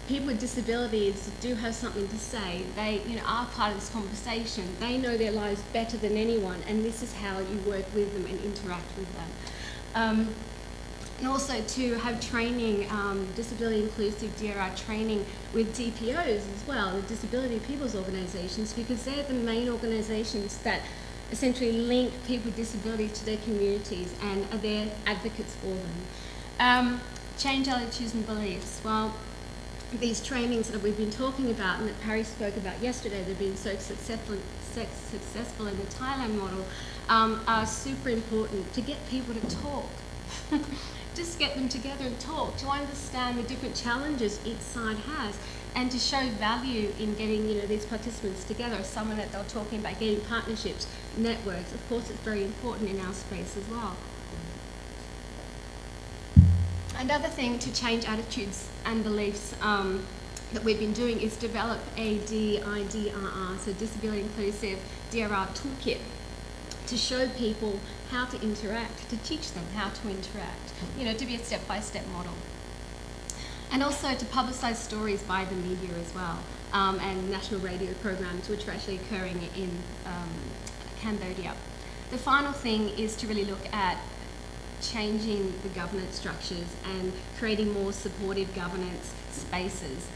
people with disabilities do have something to say. They are part of this conversation. They know their lives better than anyone, and this is how you work with them and interact with them. And also to have training, disability inclusive DRR training with DPOs as well, the disability people's organisations, because they're the main organisations that essentially link people with disabilities to their communities and are their advocates for them. Change attitudes and beliefs. Well, these trainings that we've been talking about and that Parry spoke about yesterday, they've been so successful in the Thailand model, are super important to get people to talk. Just get them together and talk, to understand the different challenges each side has, and to show value in getting these participants together. Someone that they were talking about getting partnerships, networks. Of course, it's very important in our space as well. Another thing to change attitudes and beliefs that we've been doing is develop a DI-DRR, so disability inclusive DRR toolkit, to show people how to interact, to teach them how to interact, to be a step-by-step model. And also to publicise stories by the media as well, and national radio programs, which are actually occurring in Cambodia. The final thing is to really look at changing the governance structures and creating more supportive governance spaces.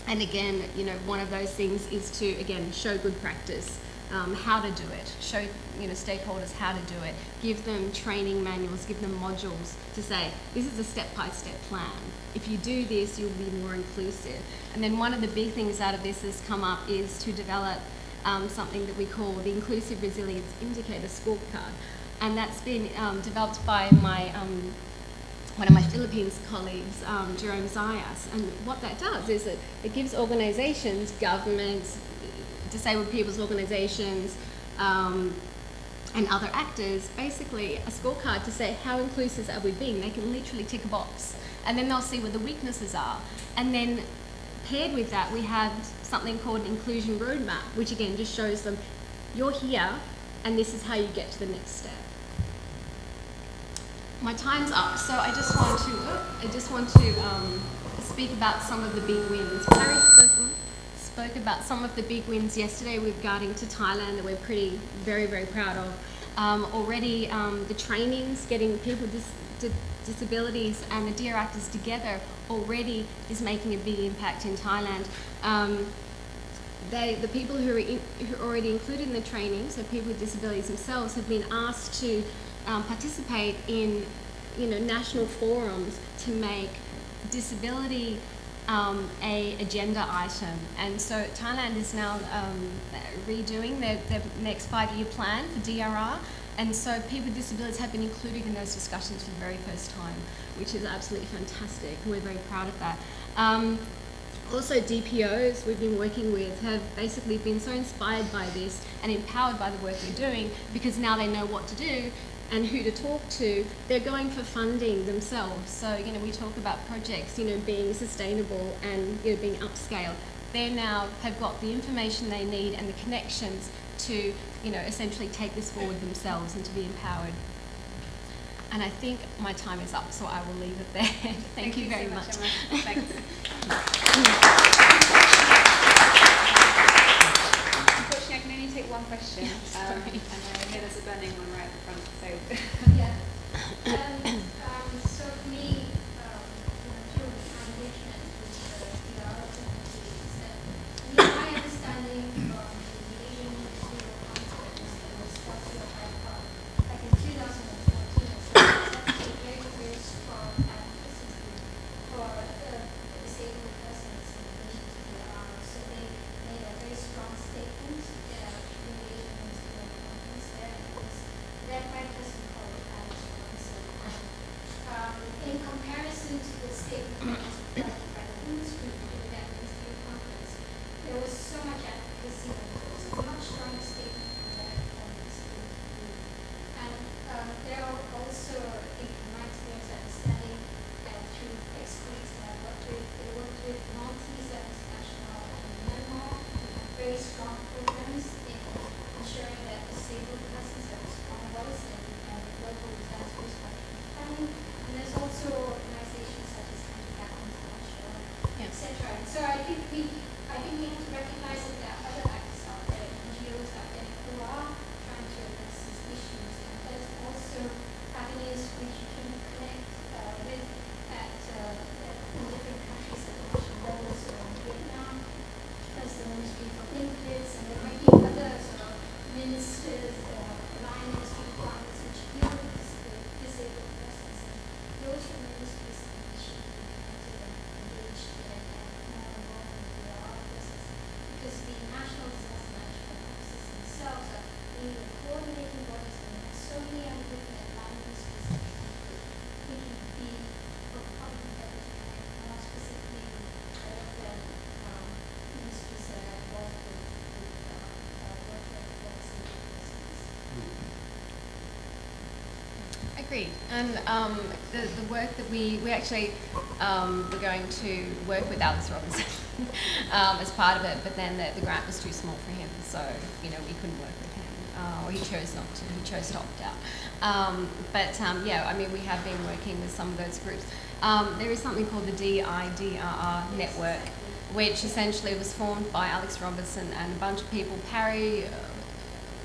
And again, you know, one of those things is to, again, show good practice, how to do it, show, you know, stakeholders how to do it, give them training manuals, give them modules to say, this is a step-by-step plan. If you do this, you'll be more inclusive. And then one of the big things out of this has come up is to develop something that we call the Inclusive Resilience Indicator Scorecard. And that's been developed by my one of my Philippines colleagues, Jerome Zayas. And what that does is it gives organizations, governments, disabled people's organizations, and other actors basically a scorecard to say how inclusive are we being. They can literally tick a box and then they'll see where the weaknesses are. And then paired with that, we have something called an inclusion roadmap, which again just shows them you're here and this is how you get to the next step. My time's up, so I just want to speak about some of the big wins. Barry spoke about some of the big wins yesterday regarding to Thailand that we're very, very proud of. Already, the trainings, getting people with disabilities and the DEAR actors together already is making a big impact in Thailand. The people who are already included in the training, so people with disabilities themselves, have been asked to participate in, you know, national forums to make disability a agenda item. And so Thailand is now redoing their next 5-year plan for DRR. And so people with disabilities have been included in those discussions for the very first time, which is absolutely fantastic. And we're very proud of that. Also, DPOs we've been working with have basically been so inspired by this and empowered by the work they're doing, because now they know what to do and who to talk to. They're going for funding themselves. So, you know, we talk about projects, you know, being sustainable and, you know, being upscaled. They now have got the information they need and the connections to, you know, essentially take this forward themselves and to be empowered. And I think my time is up, so I will leave it there. Thank you very so much. Emma. Thanks. Unfortunately, I can only take one question, and I know there's a burning one right at the front. So Yeah. So for me, through my engagement with the DR activities, my understanding of the Asian Zero Conference that was held here by back in 2014 was actually very, very strong advocacy for disabled persons in relation to DR. So they made a very strong statement through the Asian Zero Conference there. It was led by a person called Alex Robinson. In comparison to the statement that was provided by the women's group during that Ministerial Conference, there was so much advocacy and there was a much stronger statement from that this group. And there are also, I think, in my experience, understanding through ex-colleagues that I worked with, they worked with Maltese International and Myanmar, very strong programs in ensuring that disabled persons have a strong voice and local disasters are planning. And there's also organizations such as Handicap International, etc. So I think we have to recognize that there are other actors out there, NGOs out there who are trying to address these issues. And there's also avenues which you can connect with at in different countries that mentioned those in Vietnam. There's the Ministry for Inklets, and there might be other sort of ministers or alliances with partners which deal with disabled persons. And those from ministries should be engaged and more involved in the offices, because the national disaster management offices themselves are being the coordinating bodies, and there are so many other different alignments. We can be probably better to connect more specifically with all of the ministries that are involved with work that disabled persons. Agreed. And the work that we actually were going to work with Alex Robinson as part of it, but then the grant was too small for him, so, you know, we couldn't work with him, or he chose not to. He chose to opt out. Yeah, I mean, we have been working with some of those groups. There is something called the DIDRR network, which essentially was formed by Alex Robinson and a bunch of people. Parry,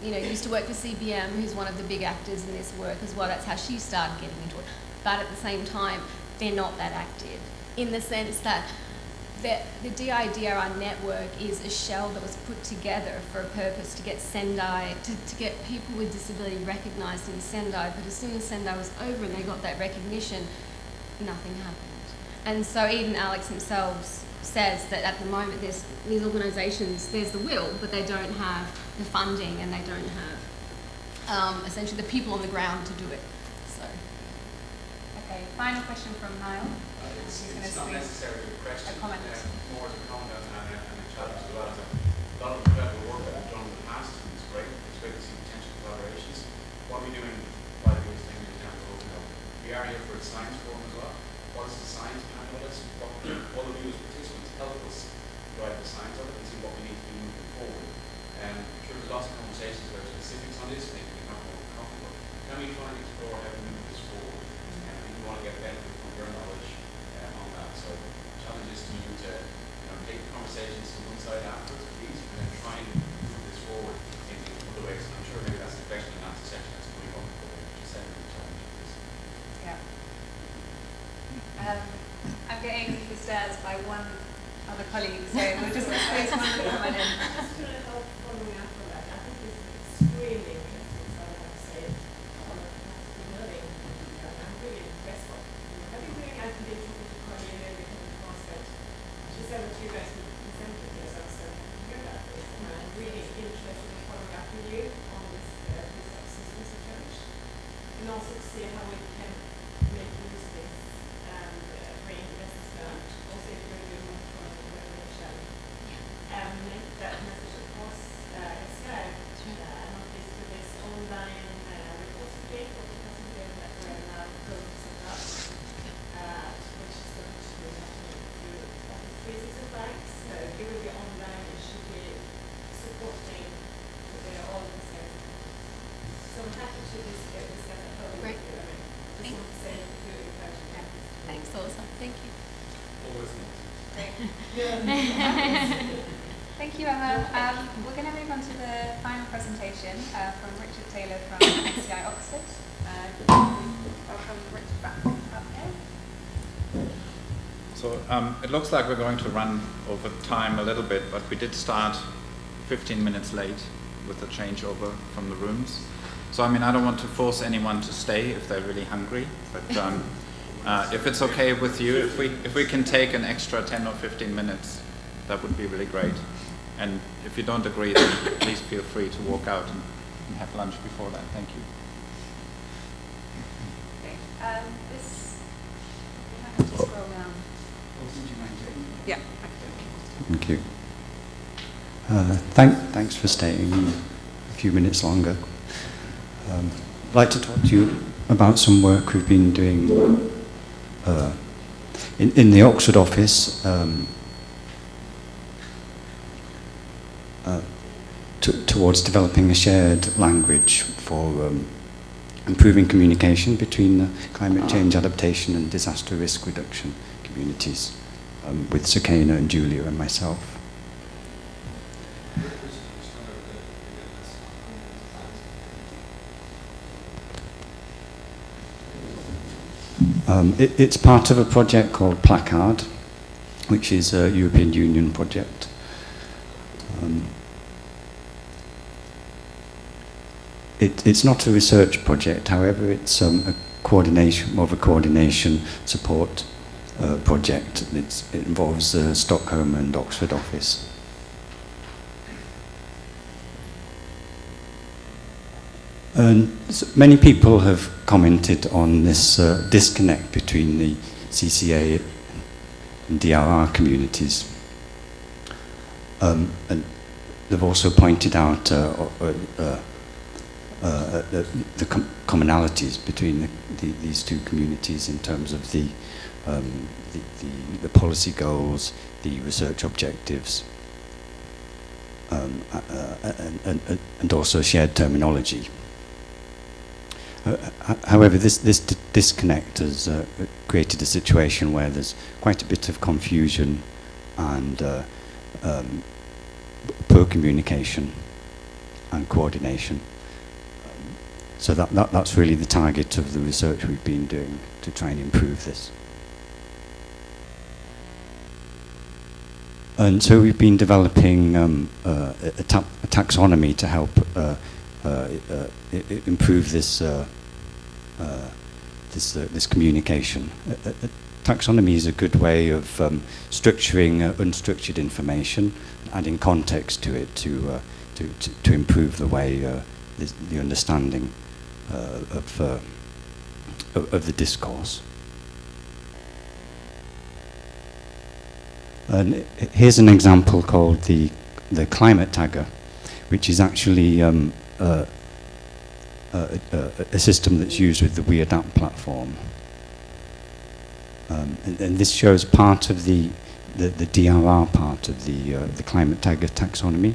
you know, used to work for CBM, who's one of the big actors in this work as well. That's how she started getting into it. But at the same time, they're not that active, in the sense that the DIDRR network is a shell that was put together for a purpose to get Sendai, to get people with disability recognised in Sendai, but as soon as Sendai was over and they got that recognition, nothing happened. And so even Alex himself says that at the moment there's these organisations, there's the will, but they don't have the funding and they don't have essentially the people on the ground to do it. So. Okay, final question from Niall. It's not necessarily a question, a comment. More as a comment and a challenge as well. A lot of the incredible work that we've done in the past, and it's great to see potential collaborations. What are we doing 5 years, 10 years down the road now? We are here for a science forum as well. What is the science behind all this? What will you as participants help us drive the science of it and see what we need to do moving forward? Sure, there's lots of conversations about specifics on this, maybe we're not more comfortable. Can we try and explore how we move this forward? And we want to get benefit from your knowledge on that. So challenges to you to take the conversations to one side afterwards, please, and then try and move this forward in other ways. I'm sure maybe that's the question and answer section that's coming up, but just saying the challenge of this. Yeah. I'm getting disturbed by one other colleague, so we'll just squeeze one more comment in. Just to help following up on that, I think this is extremely interesting, so I have to say, learning, I'm really impressed by it. I've been doing talking to Cornelia because of course that she said that you guys would present it here, so I was so happy to hear about this. And I'm really interested in following up with you on this subsistence approach, and also to see how we can make use of this and bring lessons learned, also if we're doing monitoring and evaluation, and make that message across SEI, not least to this online repository for the passenger that we're now going to set up, which is going to be through Office 365. So it will be online, it should be supporting all the SEI. So I'm happy to discuss that further with you. I mean, just want to say to you if I can. Thanks, Elsa. Thank you. Always Thank you, Emma. We're going to move on to the final presentation from Richard Taylor from SEI Oxford. Welcome, Richard, back up here. So it looks like we're going to run over time a little bit, but we did start 15 minutes late with the changeover from the rooms. So I mean, I don't want to force anyone to stay if they're really hungry, but if it's okay with you, if we can take an extra 10 or 15 minutes, that would be really great. And if you don't agree, then please feel free to walk out and have lunch before that. Thank you. Okay. This, you might have to scroll down. Yeah. Thank you. Thanks for staying a few minutes longer. I'd like to talk to you about some work we've been doing in the Oxford office towards developing a shared language for improving communication between the climate change adaptation and disaster risk reduction communities with Sakina and Julia and myself. It's part of a project called Placard, which is a European Union project. It's not a research project, however, it's a coordination, more of a coordination support project. It involves the Stockholm and Oxford office. And so many people have commented on this disconnect between the CCA and DRR communities. And they've also pointed out the commonalities between these two communities in terms of the policy goals, the research objectives, and also shared terminology. However, this disconnect has created a situation where there's quite a bit of confusion and poor communication and coordination. So that's really the target of the research we've been doing to try and improve this. And so we've been developing a taxonomy to help improve this this communication. Taxonomy is a good way of structuring unstructured information, adding context to it to improve the way the understanding of the discourse. And here's an example called the climate tagger, which is actually a system that's used with the WeAdapt platform. And this shows part of the DRR part of the climate tagger taxonomy.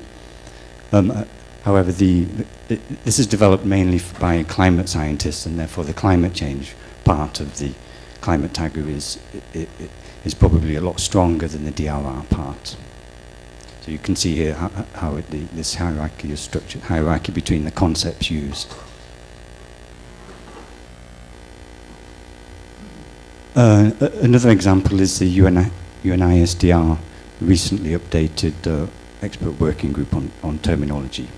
However, this is developed mainly by climate scientists, and therefore the climate change part of the climate tagger is probably a lot stronger than the DRR part. So you can see here how this hierarchy is structured, hierarchy between the concepts used. Another example is the UNISDR recently updated expert working group on terminology.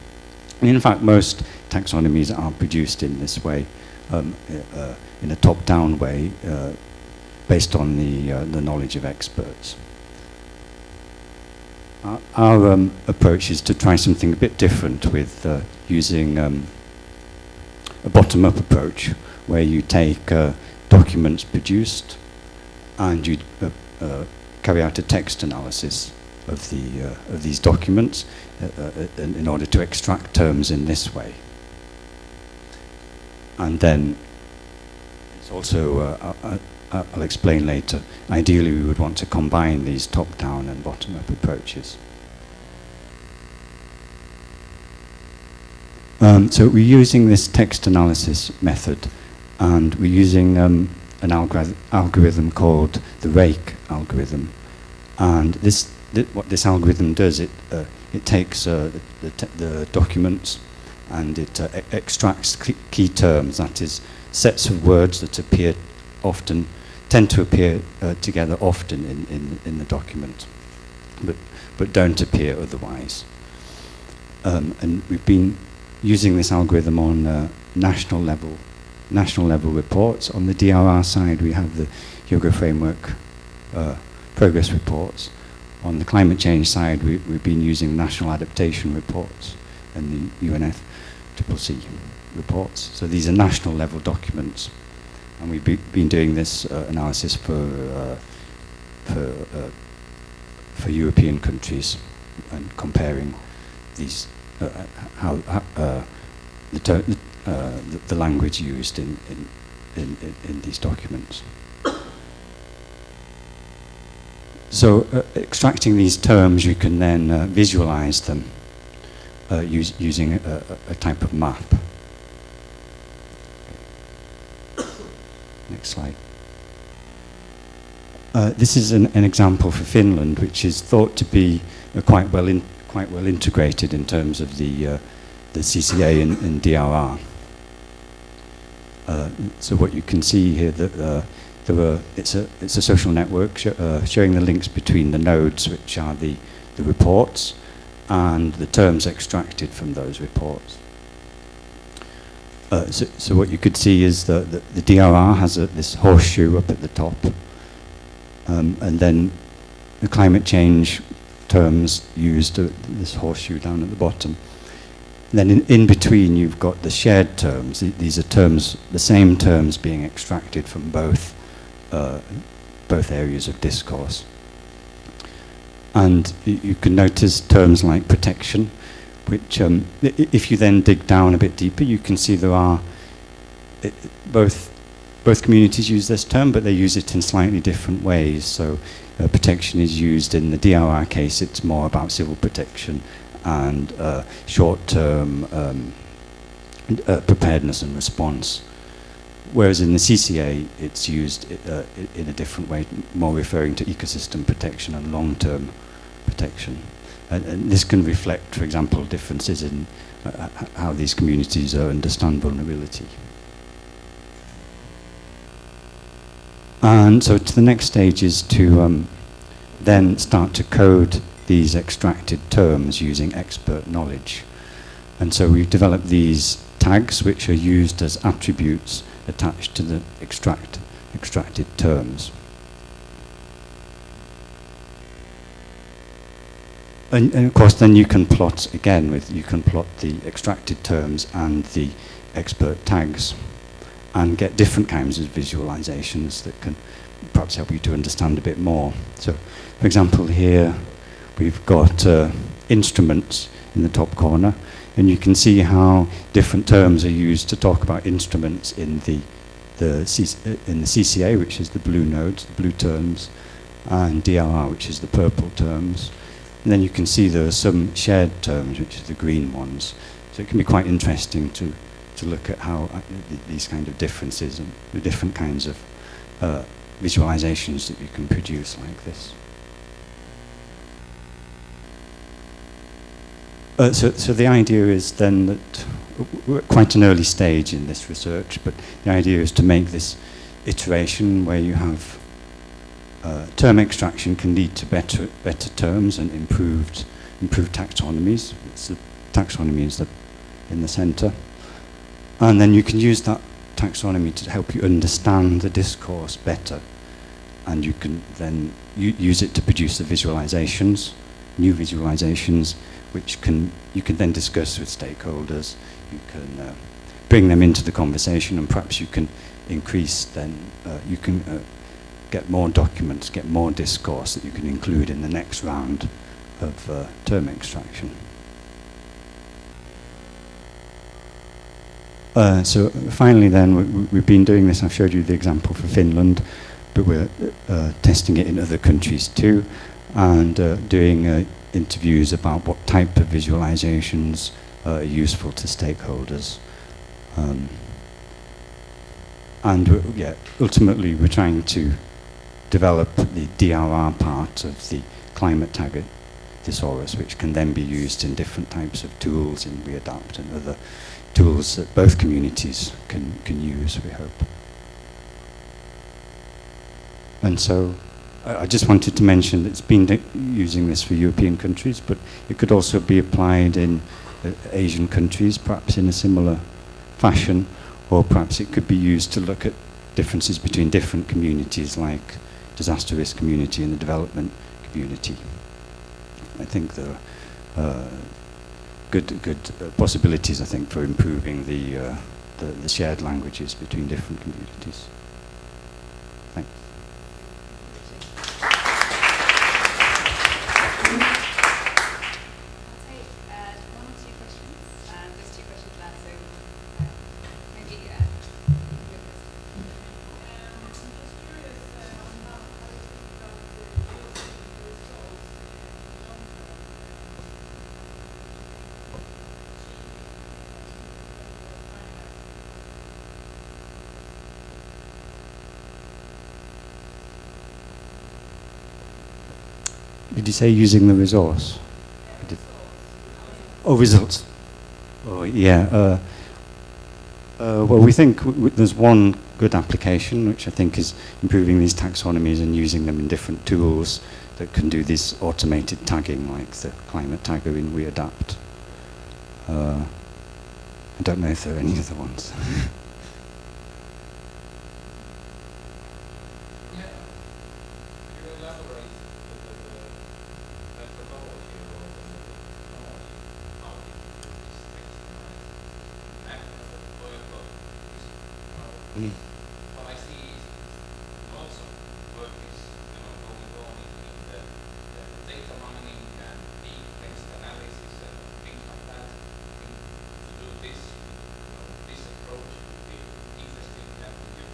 And in fact, most taxonomies are produced in this way, in a top-down way, based on the knowledge of experts. Our approach is to try something a bit different with using a bottom-up approach, where you take documents produced and you carry out a text analysis of these documents in order to extract terms in this way. And then it's also, I'll explain later, ideally we would want to combine these top-down and bottom-up approaches. So we're using this text analysis method, and we're using an algorithm called the rake algorithm. And what this algorithm does, it takes the documents and it extracts key terms, that is, sets of words that tend to appear together often in the document, but don't appear otherwise. And we've been using this algorithm on national level reports. On the DRR side, we have the Yoga Framework progress reports. On the climate change side, we've been using national adaptation reports and the UNFCCC reports. So these are national level documents, and we've been doing this analysis for European countries and comparing these the language used in these documents. So extracting these terms, you can then visualize them using a type of map. Next slide. This is an example for Finland, which is thought to be quite well integrated in terms of the CCA and DRR. So what you can see here, it's a social network showing the links between the nodes, which are the reports, and the terms extracted from those reports. So what you could see is the DRR has this horseshoe up at the top, and then the climate change terms used this horseshoe down at the bottom. Then in between, you've got the shared terms. These are terms, the same terms being extracted from both areas of discourse. And you can notice terms like protection, which if you then dig down a bit deeper, you can see there are both communities use this term, but they use it in slightly different ways. So protection is used in the DRR case, it's more about civil protection and short-term preparedness and response. Whereas in the CCA, it's used in a different way, more referring to ecosystem protection and long-term protection. And this can reflect, for example, differences in how these communities understand vulnerability. And so the next stage is to then start to code these extracted terms using expert knowledge. And so we've developed these tags which are used as attributes attached to the extracted terms. And of course then you can plot again you can plot the extracted terms and the expert tags and get different kinds of visualizations that can perhaps help you to understand a bit more. So for example here we've got instruments in the top corner, and you can see how different terms are used to talk about instruments in the CCA, which is the blue nodes, the blue terms, and DRR, which is the purple terms. And then you can see there are some shared terms, which are the green ones. So it can be quite interesting to look at how these kind of differences and the different kinds of visualizations that you can produce like this. So the idea is then that we're at quite an early stage in this research, but the idea is to make this iteration where you have term extraction can lead to better terms and improved taxonomies. It's the taxonomy is in the center, and then you can use that taxonomy to help you understand the discourse better, and you can then use it to produce the visualizations, new visualizations, which you can then discuss with stakeholders. You can bring them into the conversation, and perhaps you can increase then, you can get more documents, get more discourse that you can include in the next round of term extraction. So finally then, we've been doing this, I've showed you the example for Finland, but we're testing it in other countries too, and doing interviews about what type of visualizations are useful to stakeholders. And ultimately we're trying to develop the DRR part of the climate tag thesaurus, which can then be used in different types of tools in readapt and other tools that both communities can use, we hope. And so I just wanted to mention that it's been using this for European countries, but it could also be applied in Asian countries, perhaps in a similar fashion, or perhaps it could be used to look at differences between different communities, like disaster risk community and the development community. I think there are good possibilities, I think, for improving the shared languages between different communities. Thanks. Did you say using the resource? Oh, results. Oh, yeah. Well, we think there's one good application, which I think is improving these taxonomies and using them in different tools that can do this automated tagging, like the climate tagger in readapt. I don't know if there are any other ones. What I see is lots of work is going on in the data mining and deep text analysis and things like that. To do this, this approach would be interesting, and you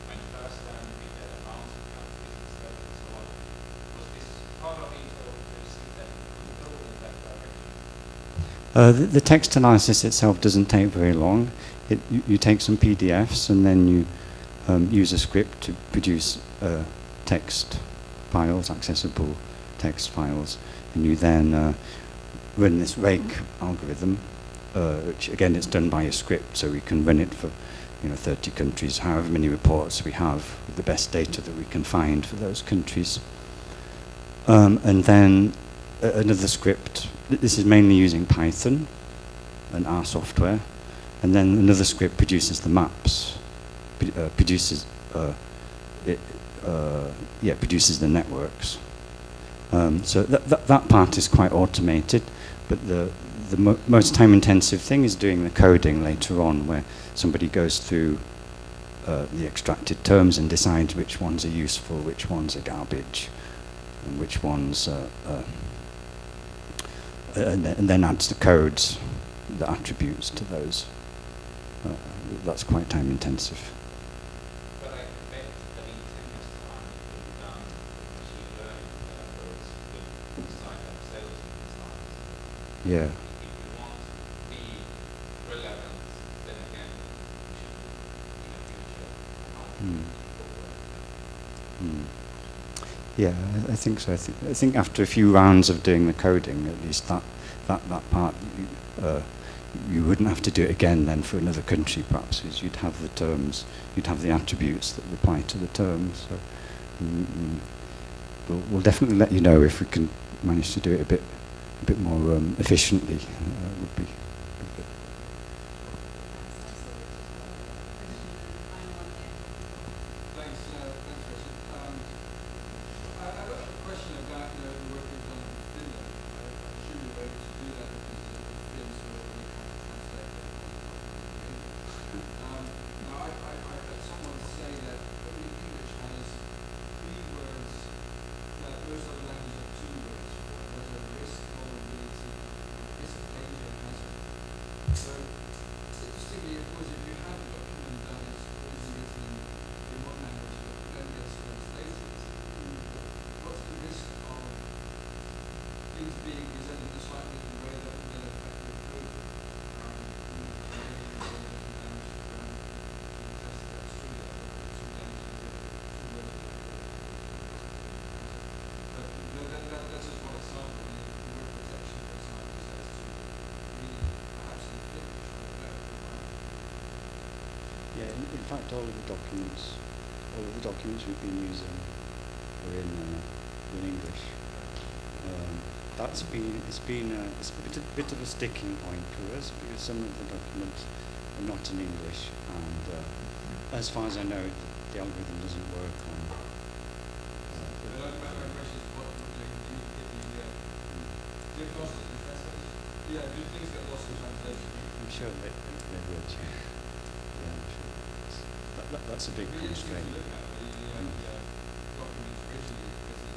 went first and with the amounts of countries and stuff and so on. Was this part of it, or do you see that could go in that direction? The text analysis itself doesn't take very long. You take some PDFs and then you use a script to produce text files, accessible text files, and you then run this rake algorithm, which again it's done by a script, so we can run it for 30 countries, however many reports we have, with the best data that we can find for those countries. And then another script. This is mainly using Python and R software, and then another script produces the maps, produces the networks. So that part is quite automated, but the most time-intensive thing is doing the coding later on, where somebody goes through the extracted terms and decides which ones are useful, which ones are garbage, and which ones and then adds the codes, the attributes to those. That's quite time intensive. But I bet that in 10 years' time, we've done machine learning approach with startup sales designs. Yeah. If we want to be relevant, then again, we should in the future Yeah, I think so. I think after a few rounds of doing the coding, at least that part, you wouldn't have to do it again then for another country, perhaps, because you'd have the terms, you'd have the attributes that apply to the terms. So we'll definitely let you know if we can manage to do it a bit more efficiently. Would be good. Thanks, Richard. I've got a question about the work we've done in Finland. I'm sure you were able to do that because the Finns were really kind of translated. Now, I heard someone say that only English has 3 words that most other languages have 2 words for. There's a risk, vulnerability, risk, danger, and hazard. So, statistically, of course, if you have a document that is originally written in one language but then gets translated, what's the risk of things being presented in a slightly different way that will then affect your code? That's just one example. I mean, the word protection, for example, says to really perhaps inflict better. Yeah, in fact, all of the documents we've been using are in English. It's been a bit of a sticking point to us because some of the documents are not in English, and as far as I know, the algorithm doesn't work on. My question is, what would you get the get lost in translation? Yeah, do things get lost in translation? I'm sure they would. Yeah, I'm sure. That's a big constraint. Look at the documents originally written.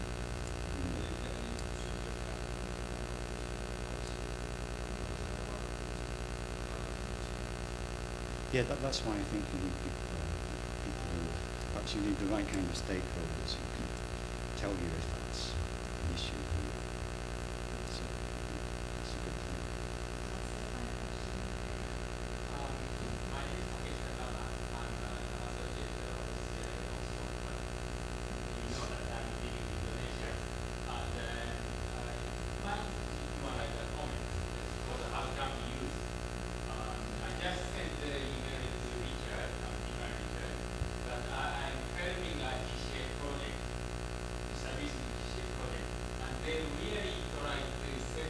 Yeah, that's why I think you need people who actually need the right kind of stakeholders who can tell you if that's an issue. That's a good thing. My name is Pakesh Kandala. I'm an associate of SEI also. You know that I'm dealing with Indonesia. And my more like a comment for the outcome we use. I just sent the email to Richard, Richard, that I'm helping a GCA project, service GCA project, and they really try to set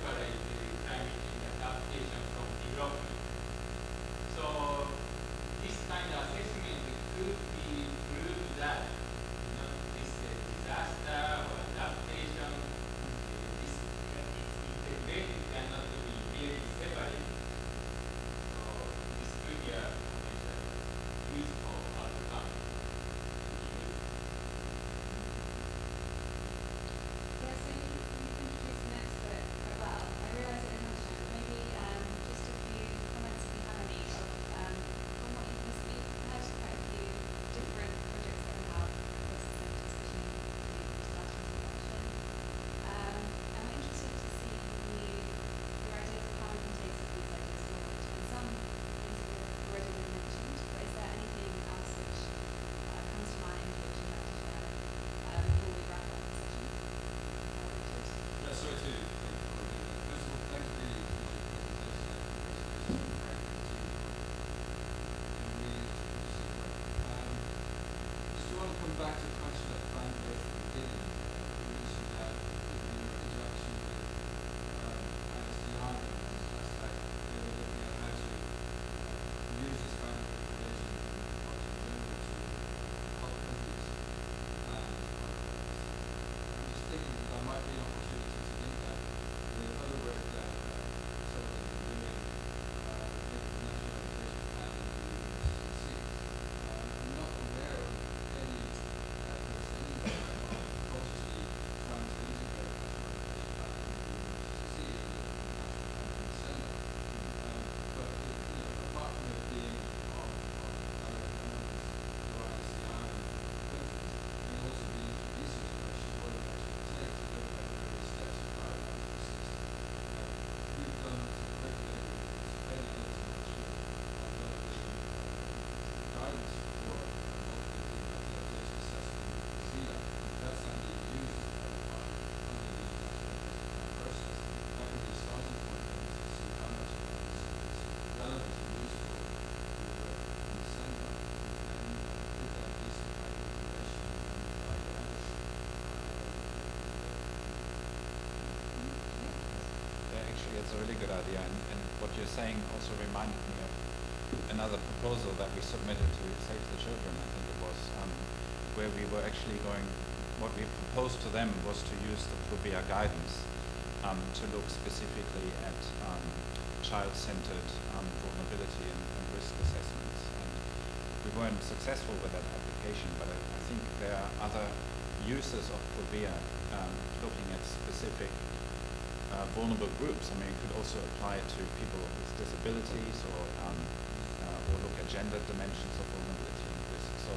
that's a really good idea. And what you're saying also reminded me of another proposal that we submitted to Save the Children, I think it was, where we were actually what we proposed to them was to use the Provea guidance to look specifically at child-centered vulnerability and risk assessments. And we weren't successful with that application, but I think there are other uses of Provea looking at specific vulnerable groups. I mean, it could also apply to people with disabilities or look at gender dimensions of vulnerability and risk. So,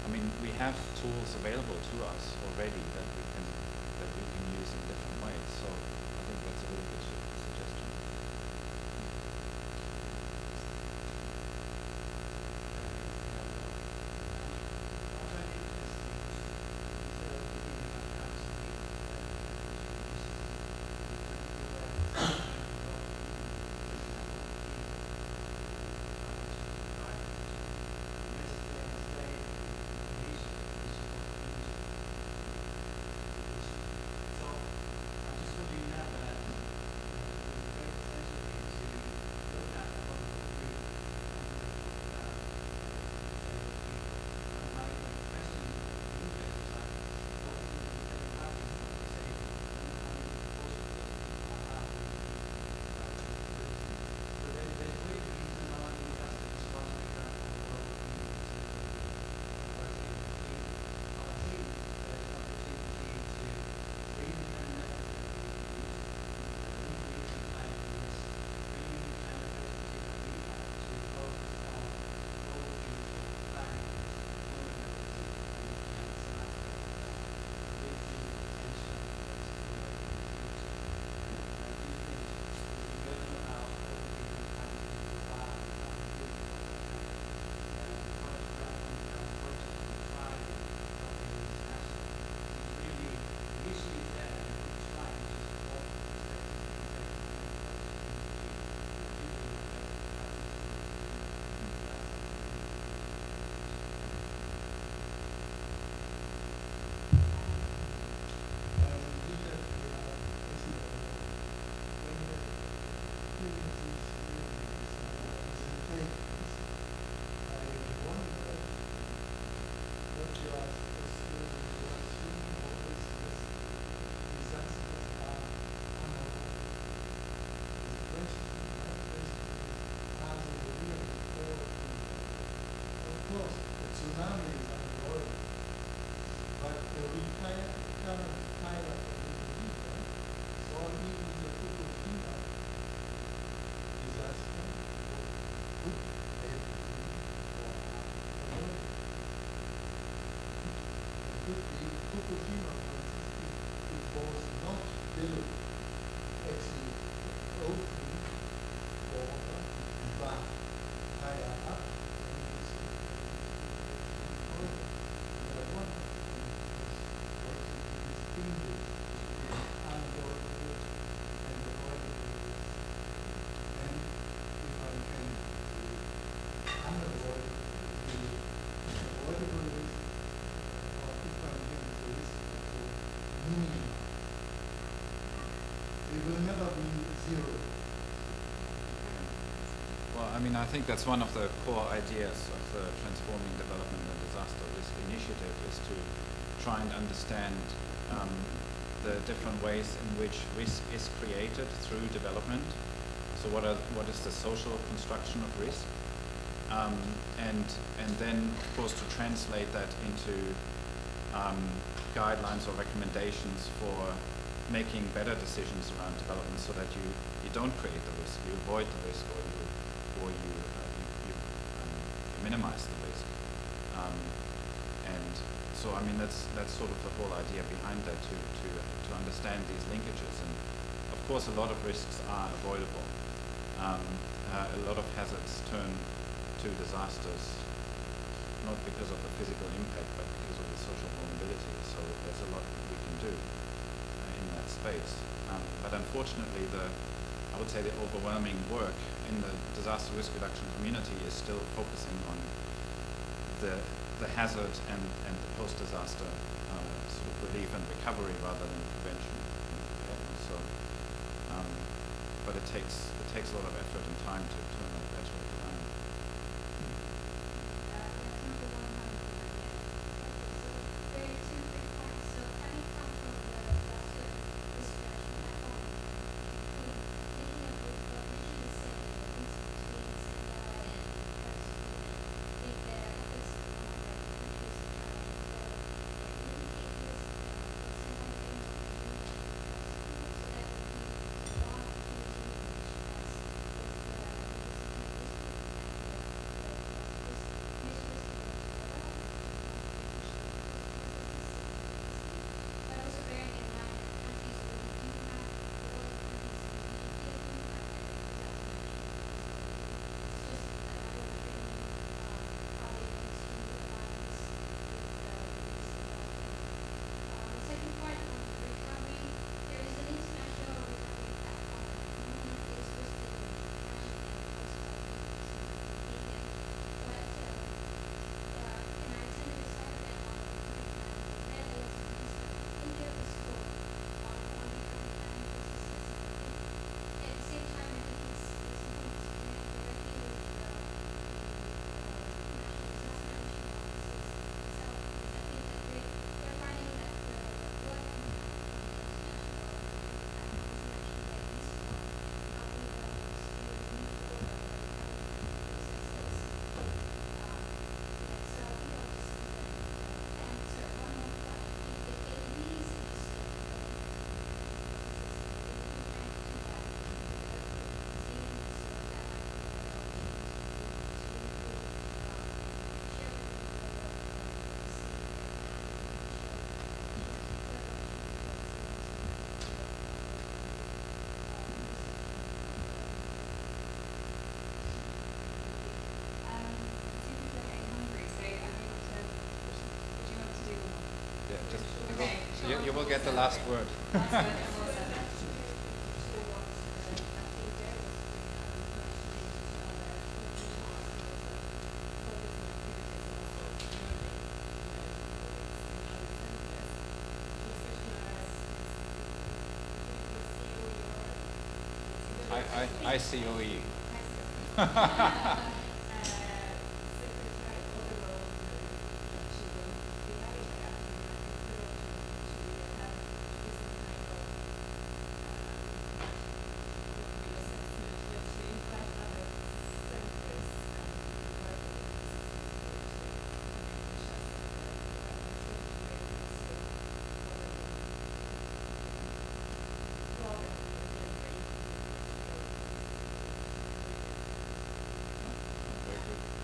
I mean, we have tools available to us already that we can use in different ways. So, I think that's a really good suggestion. Well, I mean, I think that's one of the core ideas of the Transforming Development and Disaster Risk Initiative, is to try and understand the different ways in which risk is created through development. So what is the social construction of risk? And then, of course, to translate that into guidelines or recommendations for making better decisions around development, so that you don't create the risk, you avoid the risk, or you minimize the risk. And so, I mean, that's sort of the whole idea behind that, to understand these linkages. And of course, a lot of risks are avoidable. A lot of hazards turn to disasters, not because of the physical impact, but because of the social vulnerability. So there's a lot we can do in that space. But unfortunately, I would say the overwhelming work in the disaster risk reduction community is still focusing on the hazard and the post-disaster sort of relief and recovery, rather than prevention. So, but it takes a lot of effort and time to turn that rhetoric around. Very two quick points. So having come from the industrial research platform, thinking of what Richard is saying, the links between SEI and transformation, if there are efforts among the countries to try and develop indicators for SEI so that we can draw opportunity but also bearing in mind that countries where we do have developed countries in the media do have better disaster management. It's just that I don't really how they want to align this with the second part on the recovery, there is an international recovery platform at the moment. It's hosted in Japan and also media. But and I attended a side event on the recovery plan in the Netherlands and Greece, but I think there was scope on recovery planning processes. At the same time, I think it's important to connect directly with the national disaster management offices itself, because I think that they're finding that the work coming out from those national recovery platforms is actually quite useful in helping governments to move forward on the recovery planning processes. So I think I'll just leave it and sorry, one more thought. If it really is interested in developing processes, if you're trying to do that, seeing this so that might be a better opportunity to improve share with the Yeah, just Okay, you will get the last word. ICOE.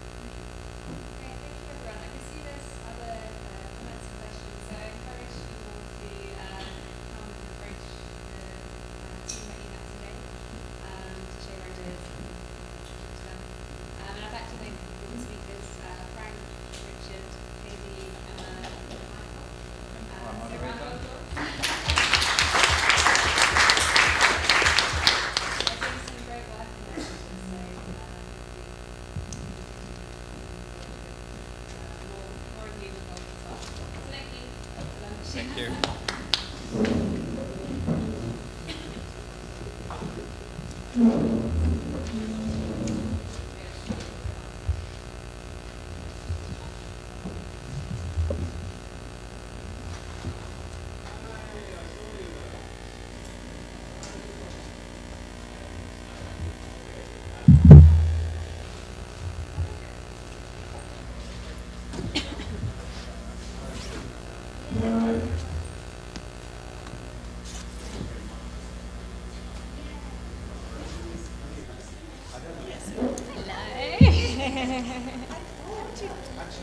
Okay, thank you everyone. I can see there's other comments and questions, so I encourage you all to come and approach the team that you met today to share your ideas and talk to them. And I'd like to thank the speakers, Frank, Richard, Katie, Emma, and Michael. So round of applause. They're doing some great work in their region, so more of you involved as well. So thank you. Lunch. Thank you.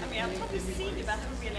I mean, I've probably seen you, but I haven't really